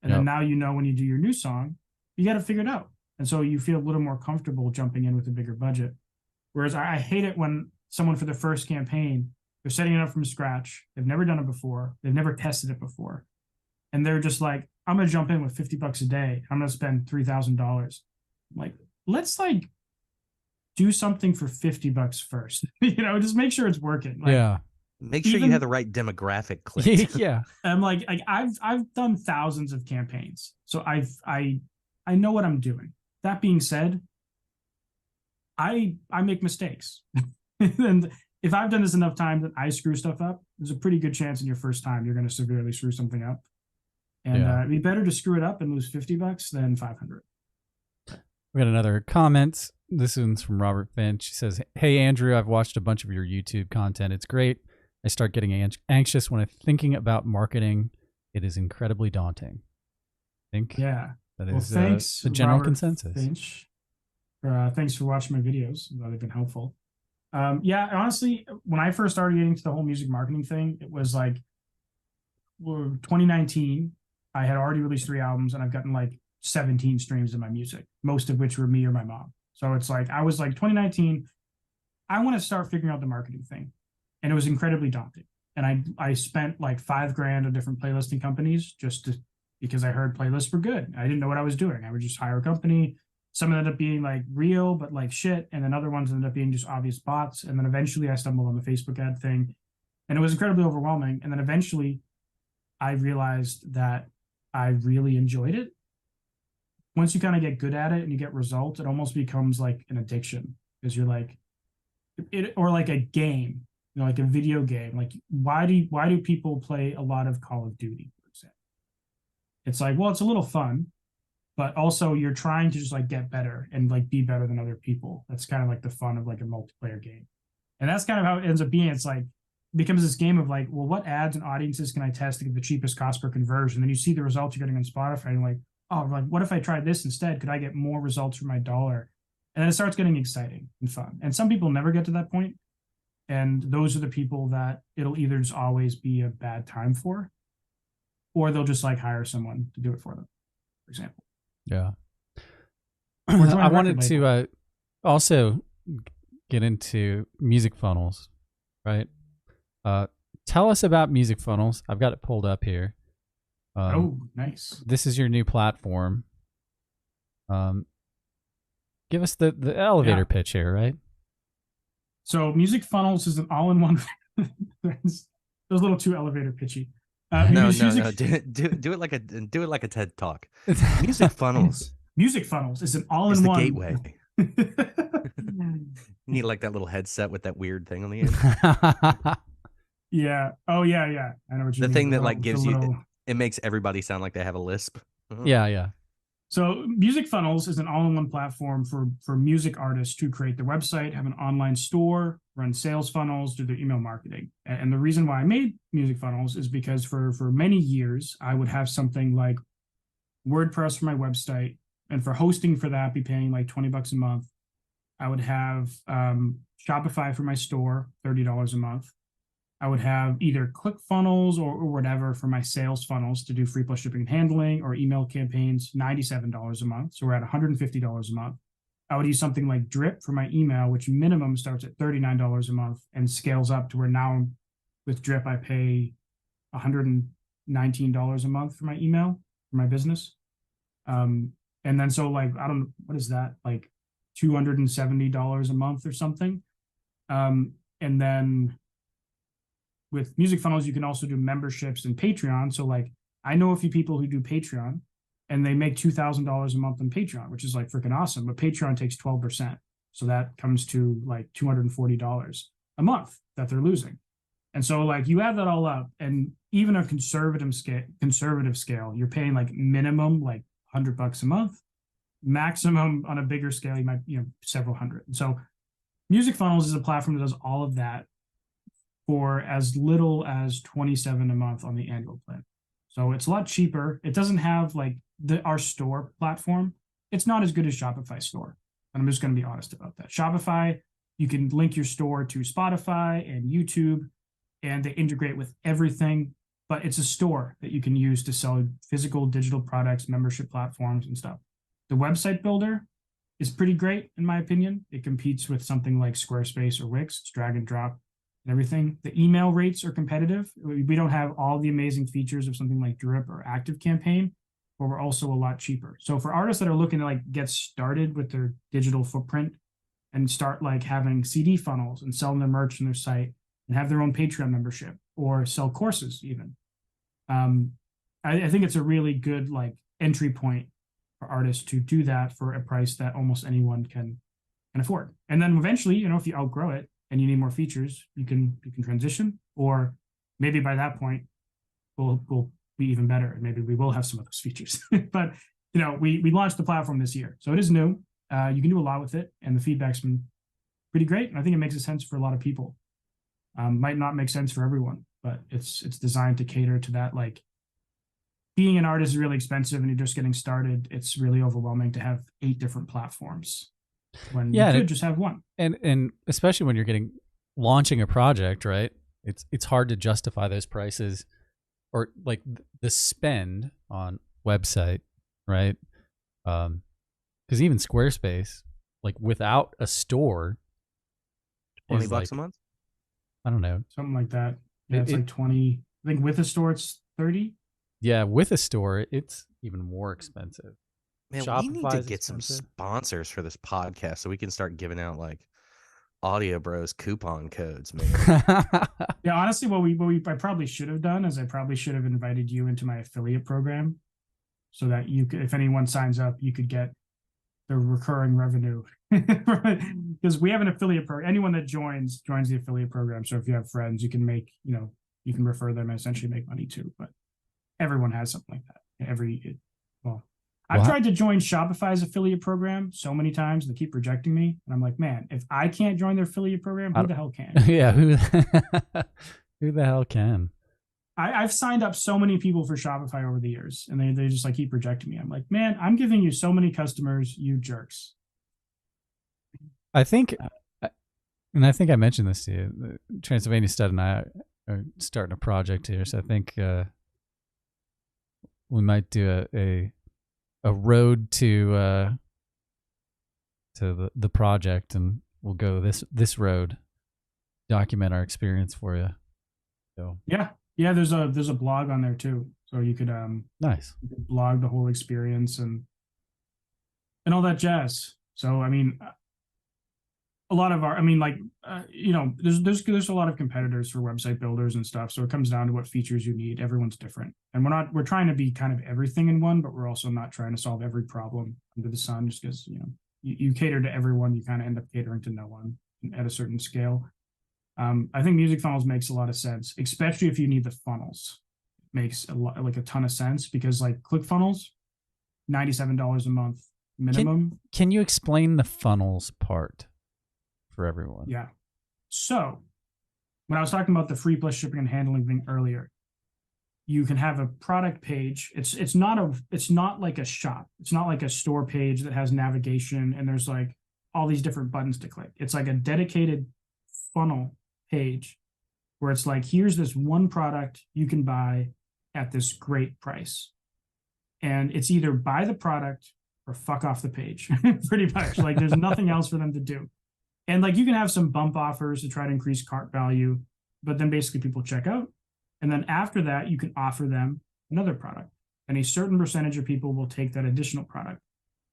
And then now when you do your new song, you got to figure it out. And so you feel a little more comfortable jumping in with a bigger budget. Whereas I hate it when someone for the first campaign, they're setting it up from scratch. They've never done it before. They've never tested it before. And they're just like, I'm going to jump in with $50 a day. I'm going to spend $3,000. Like, let's like do something for $50 first. Just make sure it's working. Like,
yeah.
Make sure you have the right demographic clicked.
Yeah.
I'm like I've done thousands of campaigns. So I know what I'm doing. That being said, I make mistakes. And if I've done this enough times that I screw stuff up, there's a pretty good chance in your first time you're going to severely screw something up. And it'd be better to screw it up and lose $50 than $500.
We got another comment. This one's from Robert Finch. He says, "Hey Andrew, I've watched a bunch of your YouTube content. It's great. I start getting anxious when I'm thinking about marketing. It is incredibly daunting." I think that is
thanks,
the general
Robert
consensus.
Finch. Thanks for watching my videos. They've been helpful. Honestly, when I first started getting to the whole music marketing thing, it was like 2019. I had already released 3 albums and I've gotten like 17 streams of my music, most of which were me or my mom. So it's like, I was like 2019, I want to start figuring out the marketing thing. And it was incredibly daunting. And I spent like $5,000 on different playlisting companies because I heard playlists were good. I didn't know what I was doing. I would just hire a company. Some ended up being like real, but like shit. And then other ones ended up being just obvious bots. And then eventually I stumbled on the Facebook ad thing and it was incredibly overwhelming. And then eventually I realized that I really enjoyed it. Once you kind of get good at it and you get results, it almost becomes like an addiction because you're like it, or like a game, like a video game. Like why do people play a lot of Call of Duty, for example? It's like, well, it's a little fun, but also you're trying to just like get better and like be better than other people. That's kind of like the fun of like a multiplayer game. And that's kind of how it ends up being. It's like it becomes this game of like, well, what ads and audiences can I test to get the cheapest cost per conversion? Then you see the results you're getting on Spotify and you're like, oh, like what if I tried this instead? Could I get more results for my dollar? And then it starts getting exciting and fun. And some people never get to that point. And those are the people that it'll either just always be a bad time for, or they'll just like hire someone to do it for them, for example.
Yeah.
Or join a
I wanted
record
to also get into music funnels, right? Tell us about music funnels. I've got it pulled up here.
Oh, nice.
This is your new platform. Give us the elevator pitch here, right?
So music funnels is an all-in-one. Those a little too elevator pitchy.
No.
music-
Do it like a TED talk. Music funnels.
Music funnels is an
Is
all-in-one.
the gateway. You need like that little headset with that weird thing on the end.
Yeah. Oh, yeah. I know what you
The
mean.
thing that
little-
like gives
the
you
little-
it makes everybody sound like they have a lisp.
Yeah.
So Music Funnels is an all-in-one platform for music artists to create their website, have an online store, run sales funnels, do their email marketing. And the reason why I made Music Funnels is because for many years, I would have something like WordPress for my website, and for hosting for that, be paying like $20 a month. I would have Shopify for my store, $30 a month. I would have either ClickFunnels or whatever for my sales funnels to do free plus shipping and handling, or email campaigns, $97 a month. So we're at $150 a month. I would use something like Drip for my email, which minimum starts at $39 a month and scales up to where now with Drip, I pay $119 a month for my email for my business. And then so like, I don't know, what is that? Like $270 a month or something. And then with Music Funnels, you can also do memberships and Patreon. So like, I know a few people who do Patreon and they make $2,000 a month on Patreon, which is like freaking awesome. But Patreon takes 12%. So that comes to like $240 a month that they're losing. And so like you add that all up, and even a conservative scale, you're paying like minimum like $100 a month, maximum on a bigger scale, you might, several hundred. And so Music Funnels is a platform that does all of that for as little as $27 a month on the annual plan. So it's a lot cheaper. It doesn't have like our store platform. It's not as good as Shopify store. And I'm just going to be honest about that. Shopify, you can link your store to Spotify and YouTube, and they integrate with everything, but it's a store that you can use to sell physical, digital products, membership platforms and stuff. The website builder is pretty great, in my opinion. It competes with something like Squarespace or Wix. It's drag and drop and everything. The email rates are competitive. We don't have all the amazing features of something like Drip or Active Campaign, but we're also a lot cheaper. So for artists that are looking to like get started with their digital footprint and start like having CD funnels and selling their merch on their site and have their own Patreon membership or sell courses even, I think it's a really good like entry point for artists to do that for a price that almost anyone can afford. And then eventually, if you outgrow it and you need more features, you can transition, or maybe by that point we'll be even better, and maybe we will have some of those features. But we launched the platform this year, so it is new. You can do a lot with it, and the feedback's been pretty great, and I think it makes sense for a lot of people. Might not make sense for everyone, but it's designed to cater to that. Like, being an artist is really expensive, and you're just getting started. It's really overwhelming to have 8 different platforms when you could just have one.
And especially when you're launching a project, right? It's hard to justify those prices, or like the spend on website, right? Because even Squarespace, like without a store,
$20 a month.
I don't know,
something like that. Yeah, it's like 20. I think with a store it's 30.
Yeah, with a store it's even more expensive.
Man, we need to get some sponsors for this podcast so we can start giving out like Audio Bros coupon codes, man.
Yeah, honestly, what I probably should have done is I probably should have invited you into my affiliate program, so that you could, if anyone signs up, you could get the recurring revenue. Because we have an affiliate program. Anyone that joins the affiliate program. So if you have friends, you can make, you can refer them and essentially make money too. But everyone has something like that. I've tried to join Shopify's affiliate program so many times. They keep rejecting me. And I'm like, man, if I can't join their affiliate program, who the hell can?
Yeah, who the hell can?
I've signed up so many people for Shopify over the years, and they just like keep rejecting me. I'm like, man, I'm giving you so many customers, you jerks.
I think I mentioned this to you. Transylvania Stud and I are starting a project here. So I think we might do a road to the project, and we'll go this road, document our experience for you. So
Yeah. There's a blog on there too, so you could
nice.
you could blog the whole experience and all that jazz. So I mean, a lot of our, I mean, like there's a lot of competitors for website builders and stuff. So it comes down to what features you need. Everyone's different, and we're trying to be kind of everything in one, but we're also not trying to solve every problem under the sun. Just because you cater to everyone, you kind of end up catering to no one at a certain scale. I think music funnels makes a lot of sense, especially if you need the funnels. Makes a ton of sense, because like ClickFunnels, $97 a month minimum.
Can you explain the funnels part for everyone?
Yeah. So when I was talking about the free plus shipping and handling thing earlier, you can have a product page. It's not like a shop. It's not like a store page that has navigation and there's like all these different buttons to click. It's like a dedicated funnel page where it's like, here's this one product you can buy at this great price. And it's either buy the product or fuck off the page, pretty much. Like there's nothing else for them to do. And like you can have some bump offers to try to increase cart value, but then basically people check out. And then after that, you can offer them another product. And a certain percentage of people will take that additional product.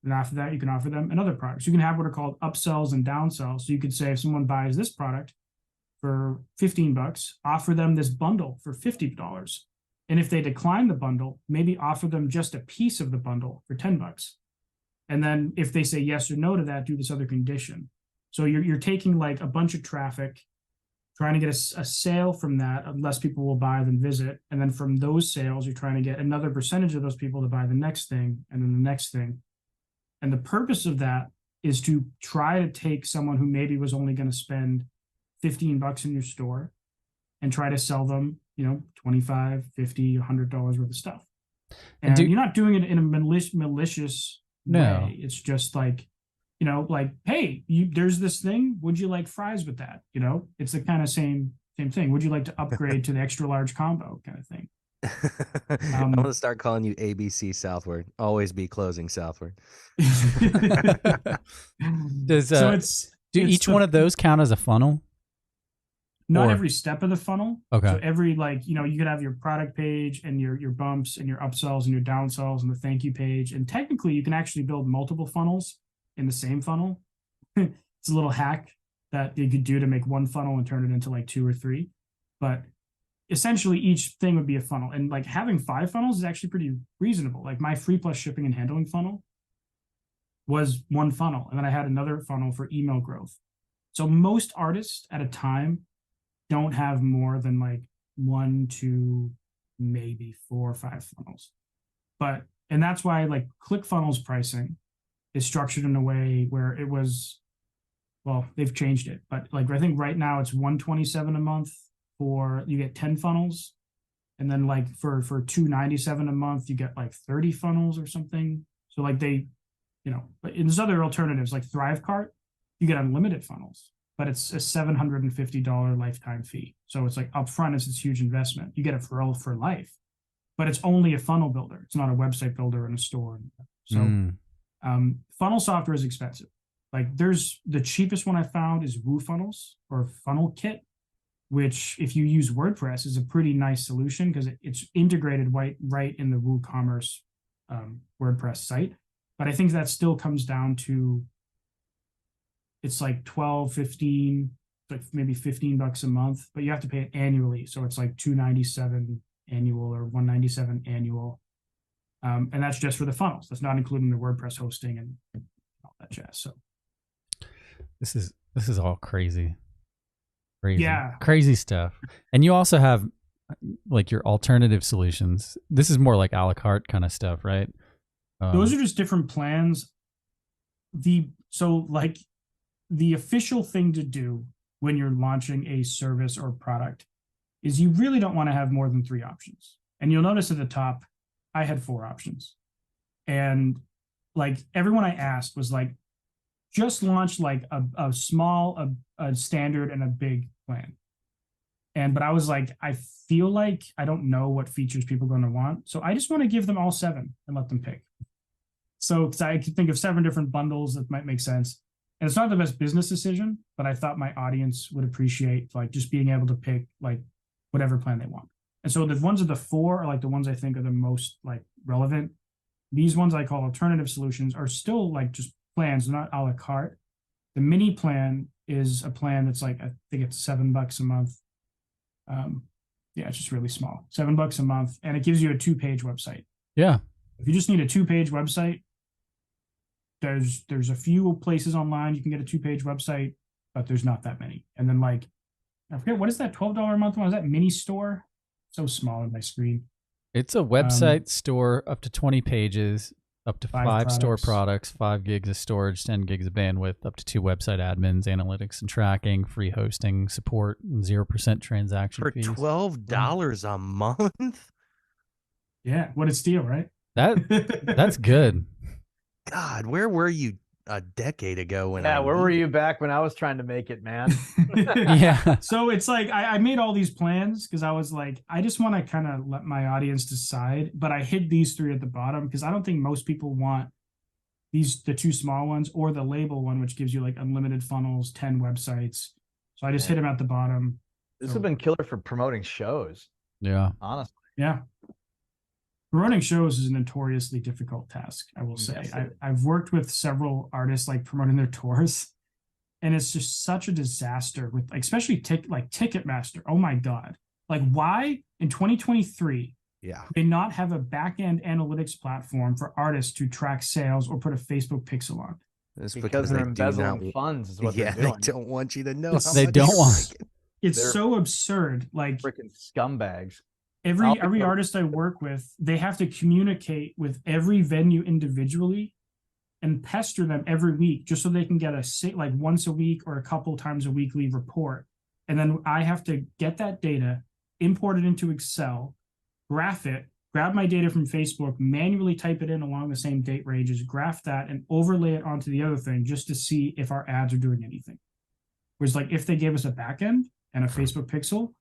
And after that, you can offer them another product. So you can have what are called upsells and downsells. So you could say if someone buys this product for $15, offer them this bundle for $50. And if they decline the bundle, maybe offer them just a piece of the bundle for $10. And then if they say yes or no to that, do this other condition. So you're taking like a bunch of traffic, trying to get a sale from that, less people will buy than visit. And then from those sales, you're trying to get another percentage of those people to buy the next thing and then the next thing. And the purpose of that is to try to take someone who maybe was only going to spend $15 in your store and try to sell them, $25, $50, $100 worth of stuff. And you're not doing it in a malicious way. It's just like, hey, there's this thing. Would you like fries with that? It's the kind of same thing. Would you like to upgrade to the extra large combo kind of thing?
I'm going to start calling you ABC Southward. Always be closing Southward.
Do each one of those count as a funnel?
Not every step of the funnel.
Okay.
So every you could have your product page and your bumps and your upsells and your downsells and the thank you page. And technically you can actually build multiple funnels in the same funnel. It's a little hack that you could do to make one funnel and turn it into like 2 or 3. But essentially each thing would be a funnel. And like having 5 funnels is actually pretty reasonable. Like my free plus shipping and handling funnel was one funnel. And then I had another funnel for email growth. So most artists at a time don't have more than like 1, 2, maybe 4 or 5 funnels. And that's why like ClickFunnels pricing is structured in a way where it was, well, they've changed it, but like I think right now it's $127 a month for you get 10 funnels, and then like for $297 a month you get like 30 funnels or something. So like they, but there's other alternatives like Thrivecart, you get unlimited funnels, but it's a $750 lifetime fee. So it's like upfront, it's this huge investment. You get it for life, but it's only a funnel builder. It's not a website builder in a store. So funnel software is expensive. Like there's the cheapest one I found is WooFunnels or Funnel Kit, which if you use WordPress is a pretty nice solution because it's integrated right in the WooCommerce WordPress site. But I think that still comes down to, it's like 12, 15, like maybe $15 a month, but you have to pay it annually. So it's like $297 annual or $197 annual. And that's just for the funnels. That's not including the WordPress hosting and all that jazz. So
this is all crazy.
Yeah.
Crazy stuff. And you also have like your alternative solutions. This is more like a la carte kind of stuff, right?
Those are just different plans. So like the official thing to do when you're launching a service or product is you really don't want to have more than 3 options. And you'll notice at the top, I had 4 options. And like everyone I asked was like, just launch like a small, a standard and a big plan. But I was like, I feel like I don't know what features people are going to want. So I just want to give them all 7 and let them pick. So I could think of 7 different bundles that might make sense. And it's not the best business decision, but I thought my audience would appreciate like just being able to pick like whatever plan they want. And so the ones of the 4 are like the ones I think are the most like relevant. These ones I call alternative solutions are still like just plans, not a la carte. The mini plan is a plan that's like, I think it's $7 a month. Yeah, it's just really small, $7 a month. And it gives you a 2-page website.
Yeah.
If you just need a 2-page website, there's a few places online you can get a 2-page website, but there's not that many. And then like, I forget, what is that $12 a month one? Is that mini store? So small on my screen.
It's a website store up to 20 pages, up to 5 store products, 5 gigs of storage, 10 gigs of bandwidth, up to 2 website admins, analytics and tracking, free hosting, support, and 0% transaction fees.
For $12 a month?
Yeah, what a steal, right?
That's good.
God, where were you a decade ago when
where were you back when I was trying to make it, man?
Yeah.
So it's like I made all these plans because I was like, I just want to kind of let my audience decide. But I hid these 3 at the bottom because I don't think most people want the 2 small ones or the label one, which gives you like unlimited funnels, 10 websites. So I just hit them at the bottom.
This would have been killer for promoting shows.
Yeah.
Honestly.
Yeah. Promoting shows is a notoriously difficult task, I will say. I've worked with several artists like promoting their tours, and it's just such a disaster with like, especially Ticketmaster. Oh my God. Like why in 2023 they not have a back-end analytics platform for artists to track sales or put a Facebook pixel on?
It's
because they're embezzling funds is what they're doing.
They don't want you to know how
they
much
don't
you're
want
making.
It's so absurd. Like
freaking scumbags.
Every artist I work with, they have to communicate with every venue individually and pester them every week just so they can get like once a week or a couple times a weekly report. And then I have to get that data, import it into Excel, graph it, grab my data from Facebook, manually type it in along the same date ranges, graph that, and overlay it onto the other thing just to see if our ads are doing anything. Whereas like if they gave us a backend and a Facebook pixel,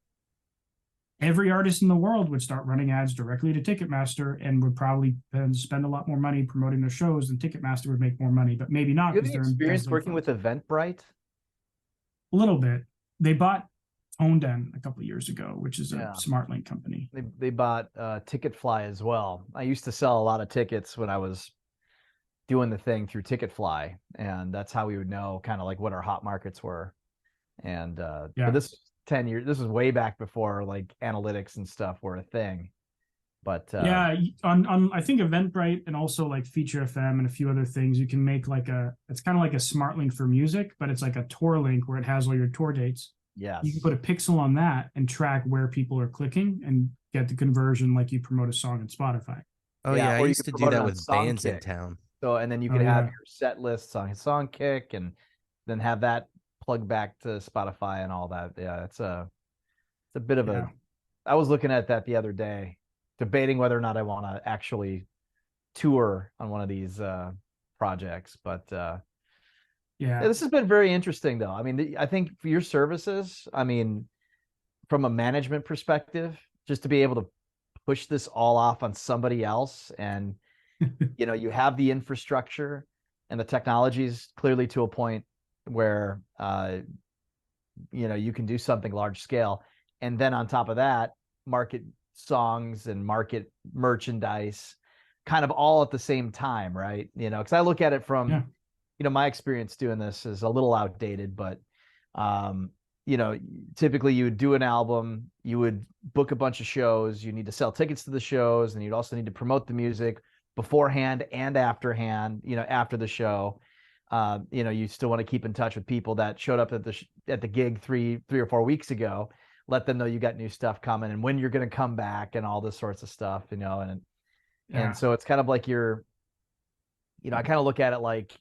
every artist in the world would start running ads directly to Ticketmaster and would probably spend a lot more money promoting their shows, and Ticketmaster would make more money, but maybe not.
You have any experience working with Eventbrite?
A little bit. They bought ToneDen a couple of years ago, which is a SmartLink company.
They bought Ticketfly as well. I used to sell a lot of tickets when I was doing the thing through Ticketfly, and that's how we would know kind of like what our hot markets were. And but this 10 years, this was way back before like analytics and stuff were a thing. But
on I think Eventbrite and also like Feature FM and a few other things, you can make like it's kind of like a smart link for music, but it's like a tour link where it has all your tour dates.
Yeah,
you can put a pixel on that and track where people are clicking and get the conversion like you promote a song on Spotify.
Oh yeah, I used to do that with bands in town.
So and then you could have your set lists on Songkick and then have that plug back to Spotify and all that. Yeah, it's a bit of a. I was looking at that the other day, debating whether or not I want to actually tour on one of these projects. But this has been very interesting, though. I mean, I think for your services, I mean, from a management perspective, just to be able to push this all off on somebody else, and you have the infrastructure and the technologies clearly to a point where you can do something large scale, and then on top of that, market songs and market merchandise kind of all at the same time, right? Because I look at it from my experience doing this is a little outdated, but typically you would do an album, you would book a bunch of shows, you need to sell tickets to the shows, and you'd also need to promote the music beforehand and afterhand, after the show. You still want to keep in touch with people that showed up at the gig three or 4 weeks ago, let them know you got new stuff coming and when you're going to come back and all this sorts of stuff, and so it's kind of like I kind of look at it like,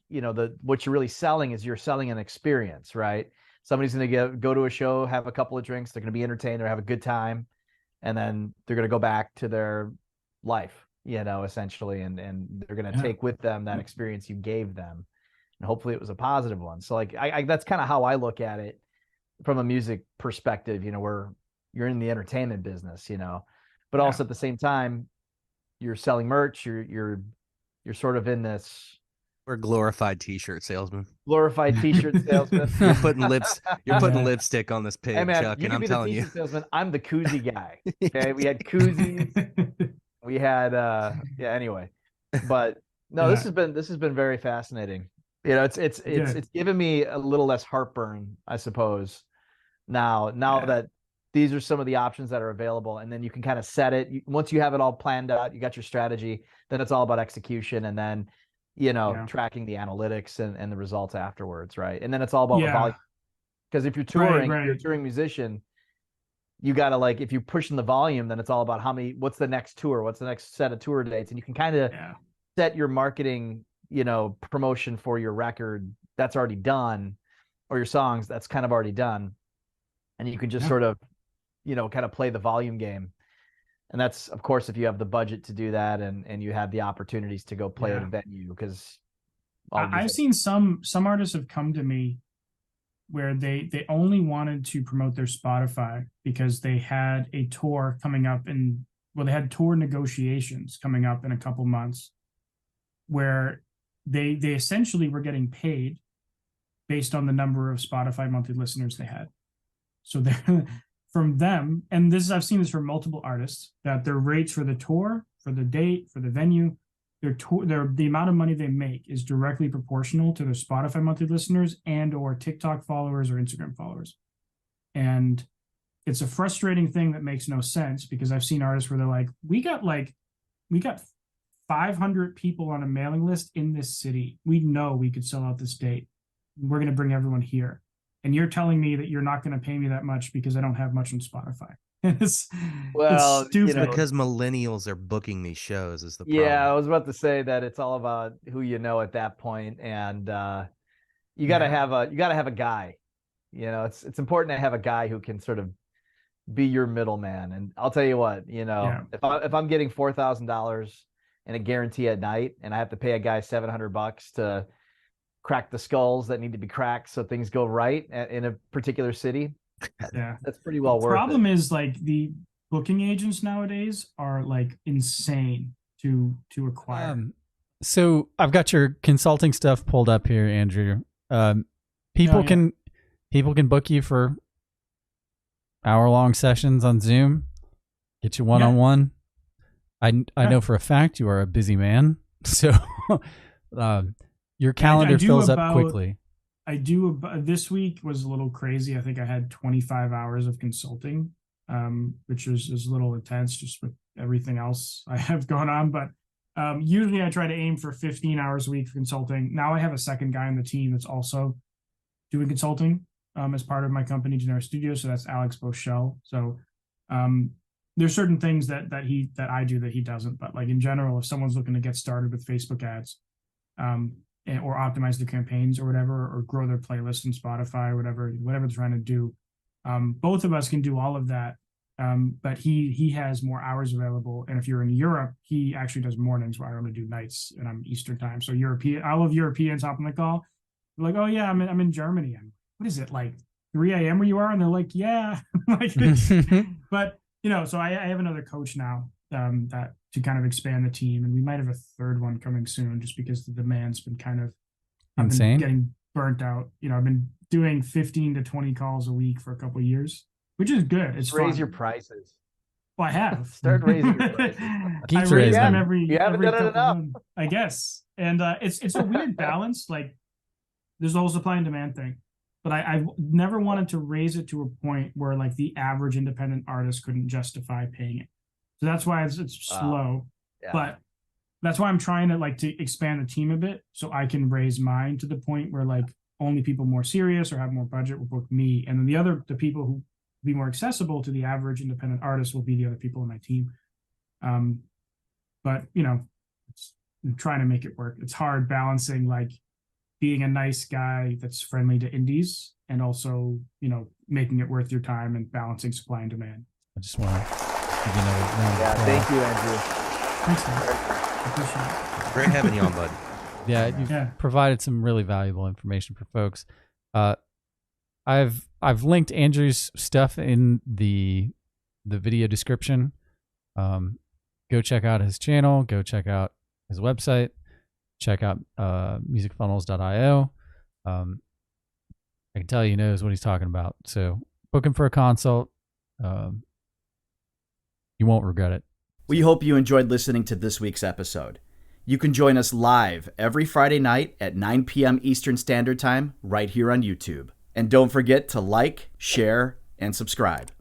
what you're really selling is you're selling an experience, right? Somebody's going to go to a show, have a couple of drinks, they're going to be entertained or have a good time, and then they're going to go back to their life, essentially, and they're going to take with them that experience you gave them. And hopefully it was a positive one. So like, I that's kind of how I look at it from a music perspective. We're you're in the entertainment business, but also at the same time, you're selling merch. You're sort of in this.
We're glorified T-shirt salesman.
Glorified T-shirt salesman.
You're putting lipstick on this pig,
Hey man,
Chuck,
you
and
can
I'm
be the
telling you.
T-shirt salesman. I'm the koozie guy. Okay, we had koozies. We had Anyway, but no, this has been very fascinating. It's given me a little less heartburn, I suppose. Now that these are some of the options that are available, and then you can kind of set it. Once you have it all planned out, you got your strategy. Then it's all about execution, and then tracking the analytics and the results afterwards, right? And then it's all about volume. Because if you're touring, you're a touring musician. You got to if you're pushing the volume, then it's all about what's the next tour, what's the next set of tour dates, and you can kind of set your marketing, promotion for your record that's already done, or your songs that's kind of already done, and you can just sort of, kind of play the volume game. And that's, of course, if you have the budget to do that, and you have the opportunities to go play at a venue, because
I've seen some artists have come to me where they only wanted to promote their Spotify because they had a tour coming up they had tour negotiations coming up in a couple months, where they essentially were getting paid based on the number of Spotify monthly listeners they had. So they're from them, and I've seen this from multiple artists, that their rates for the tour, for the date, for the venue, the amount of money they make is directly proportional to their Spotify monthly listeners and or TikTok followers or Instagram followers. And it's a frustrating thing that makes no sense, because I've seen artists where they're like, we got 500 people on a mailing list in this city. We know we could sell out this date. We're going to bring everyone here. And you're telling me that you're not going to pay me that much because I don't have much on Spotify. It's stupid.
Because millennials are booking these shows is the problem.
Yeah, I was about to say that it's all about who you know at that point, and you got to have a guy. It's important to have a guy who can sort of be your middleman. And I'll tell you what, if I'm getting $4,000 and a guarantee at night, and I have to pay a guy $700 to crack the skulls that need to be cracked so things go right in a particular city. That's pretty well worth it. The
problem is the booking agents nowadays are insane to acquire.
So I've got your consulting stuff pulled up here, Andrew. People can book you for hour-long sessions on Zoom, get you one-on-one. I know for a fact you are a busy man, so your calendar fills up quickly.
I do. This week was a little crazy. I think I had 25 hours of consulting, which is a little intense just with everything else I have going on. But usually I try to aim for 15 hours a week for consulting. Now I have a second guy on the team that's also doing consulting as part of my company, Genera Studio. So that's Alex Boschel. So there's certain things that I do that he doesn't. But in general, if someone's looking to get started with Facebook ads, or optimize their campaigns or whatever, or grow their playlist in Spotify or whatever they're trying to do, both of us can do all of that. But he has more hours available. And if you're in Europe, he actually does mornings, where I only do nights, and I'm Eastern time. So all of Europeans hop on the call. They're like, oh yeah, I'm in Germany. What is it, 3 a.m. where you are? And they're like, yeah. But so I have another coach now that to kind of expand the team, and we might have a third one coming soon, just because the demand's been kind of
insane,
getting burnt out. I've been doing 15 to 20 calls a week for a couple of years, which is good. It's
raise
fun.
your prices.
Well, I have.
Start raising your prices.
I raise them every.
You haven't done it enough,
I guess. And it's a weird balance. There's the whole supply and demand thing, but I've never wanted to raise it to a point where the average independent artist couldn't justify paying it. So that's why it's slow, but that's why I'm trying to expand the team a bit, so I can raise mine to the point where only people more serious or have more budget will book me, and then the people who be more accessible to the average independent artist will be the other people in my team. But I'm trying to make it work. It's hard balancing being a nice guy that's friendly to indies, and also making it worth your time, and balancing supply and demand.
I just want to give you another round.
Thank you, Andrew.
Thanks, man. I appreciate it.
Great having you on, bud.
Yeah, you've provided some really valuable information for folks. I've linked Andrew's stuff in the the video description. Go check out his channel. Go check out his website. Check out musicfunnels.io. I can tell he knows what he's talking about. So book him for a consult. You won't regret it.
We hope you enjoyed listening to this week's episode. You can join us live every Friday night at 9 p.m. Eastern Standard Time right here on YouTube. And don't forget to like, share, and subscribe.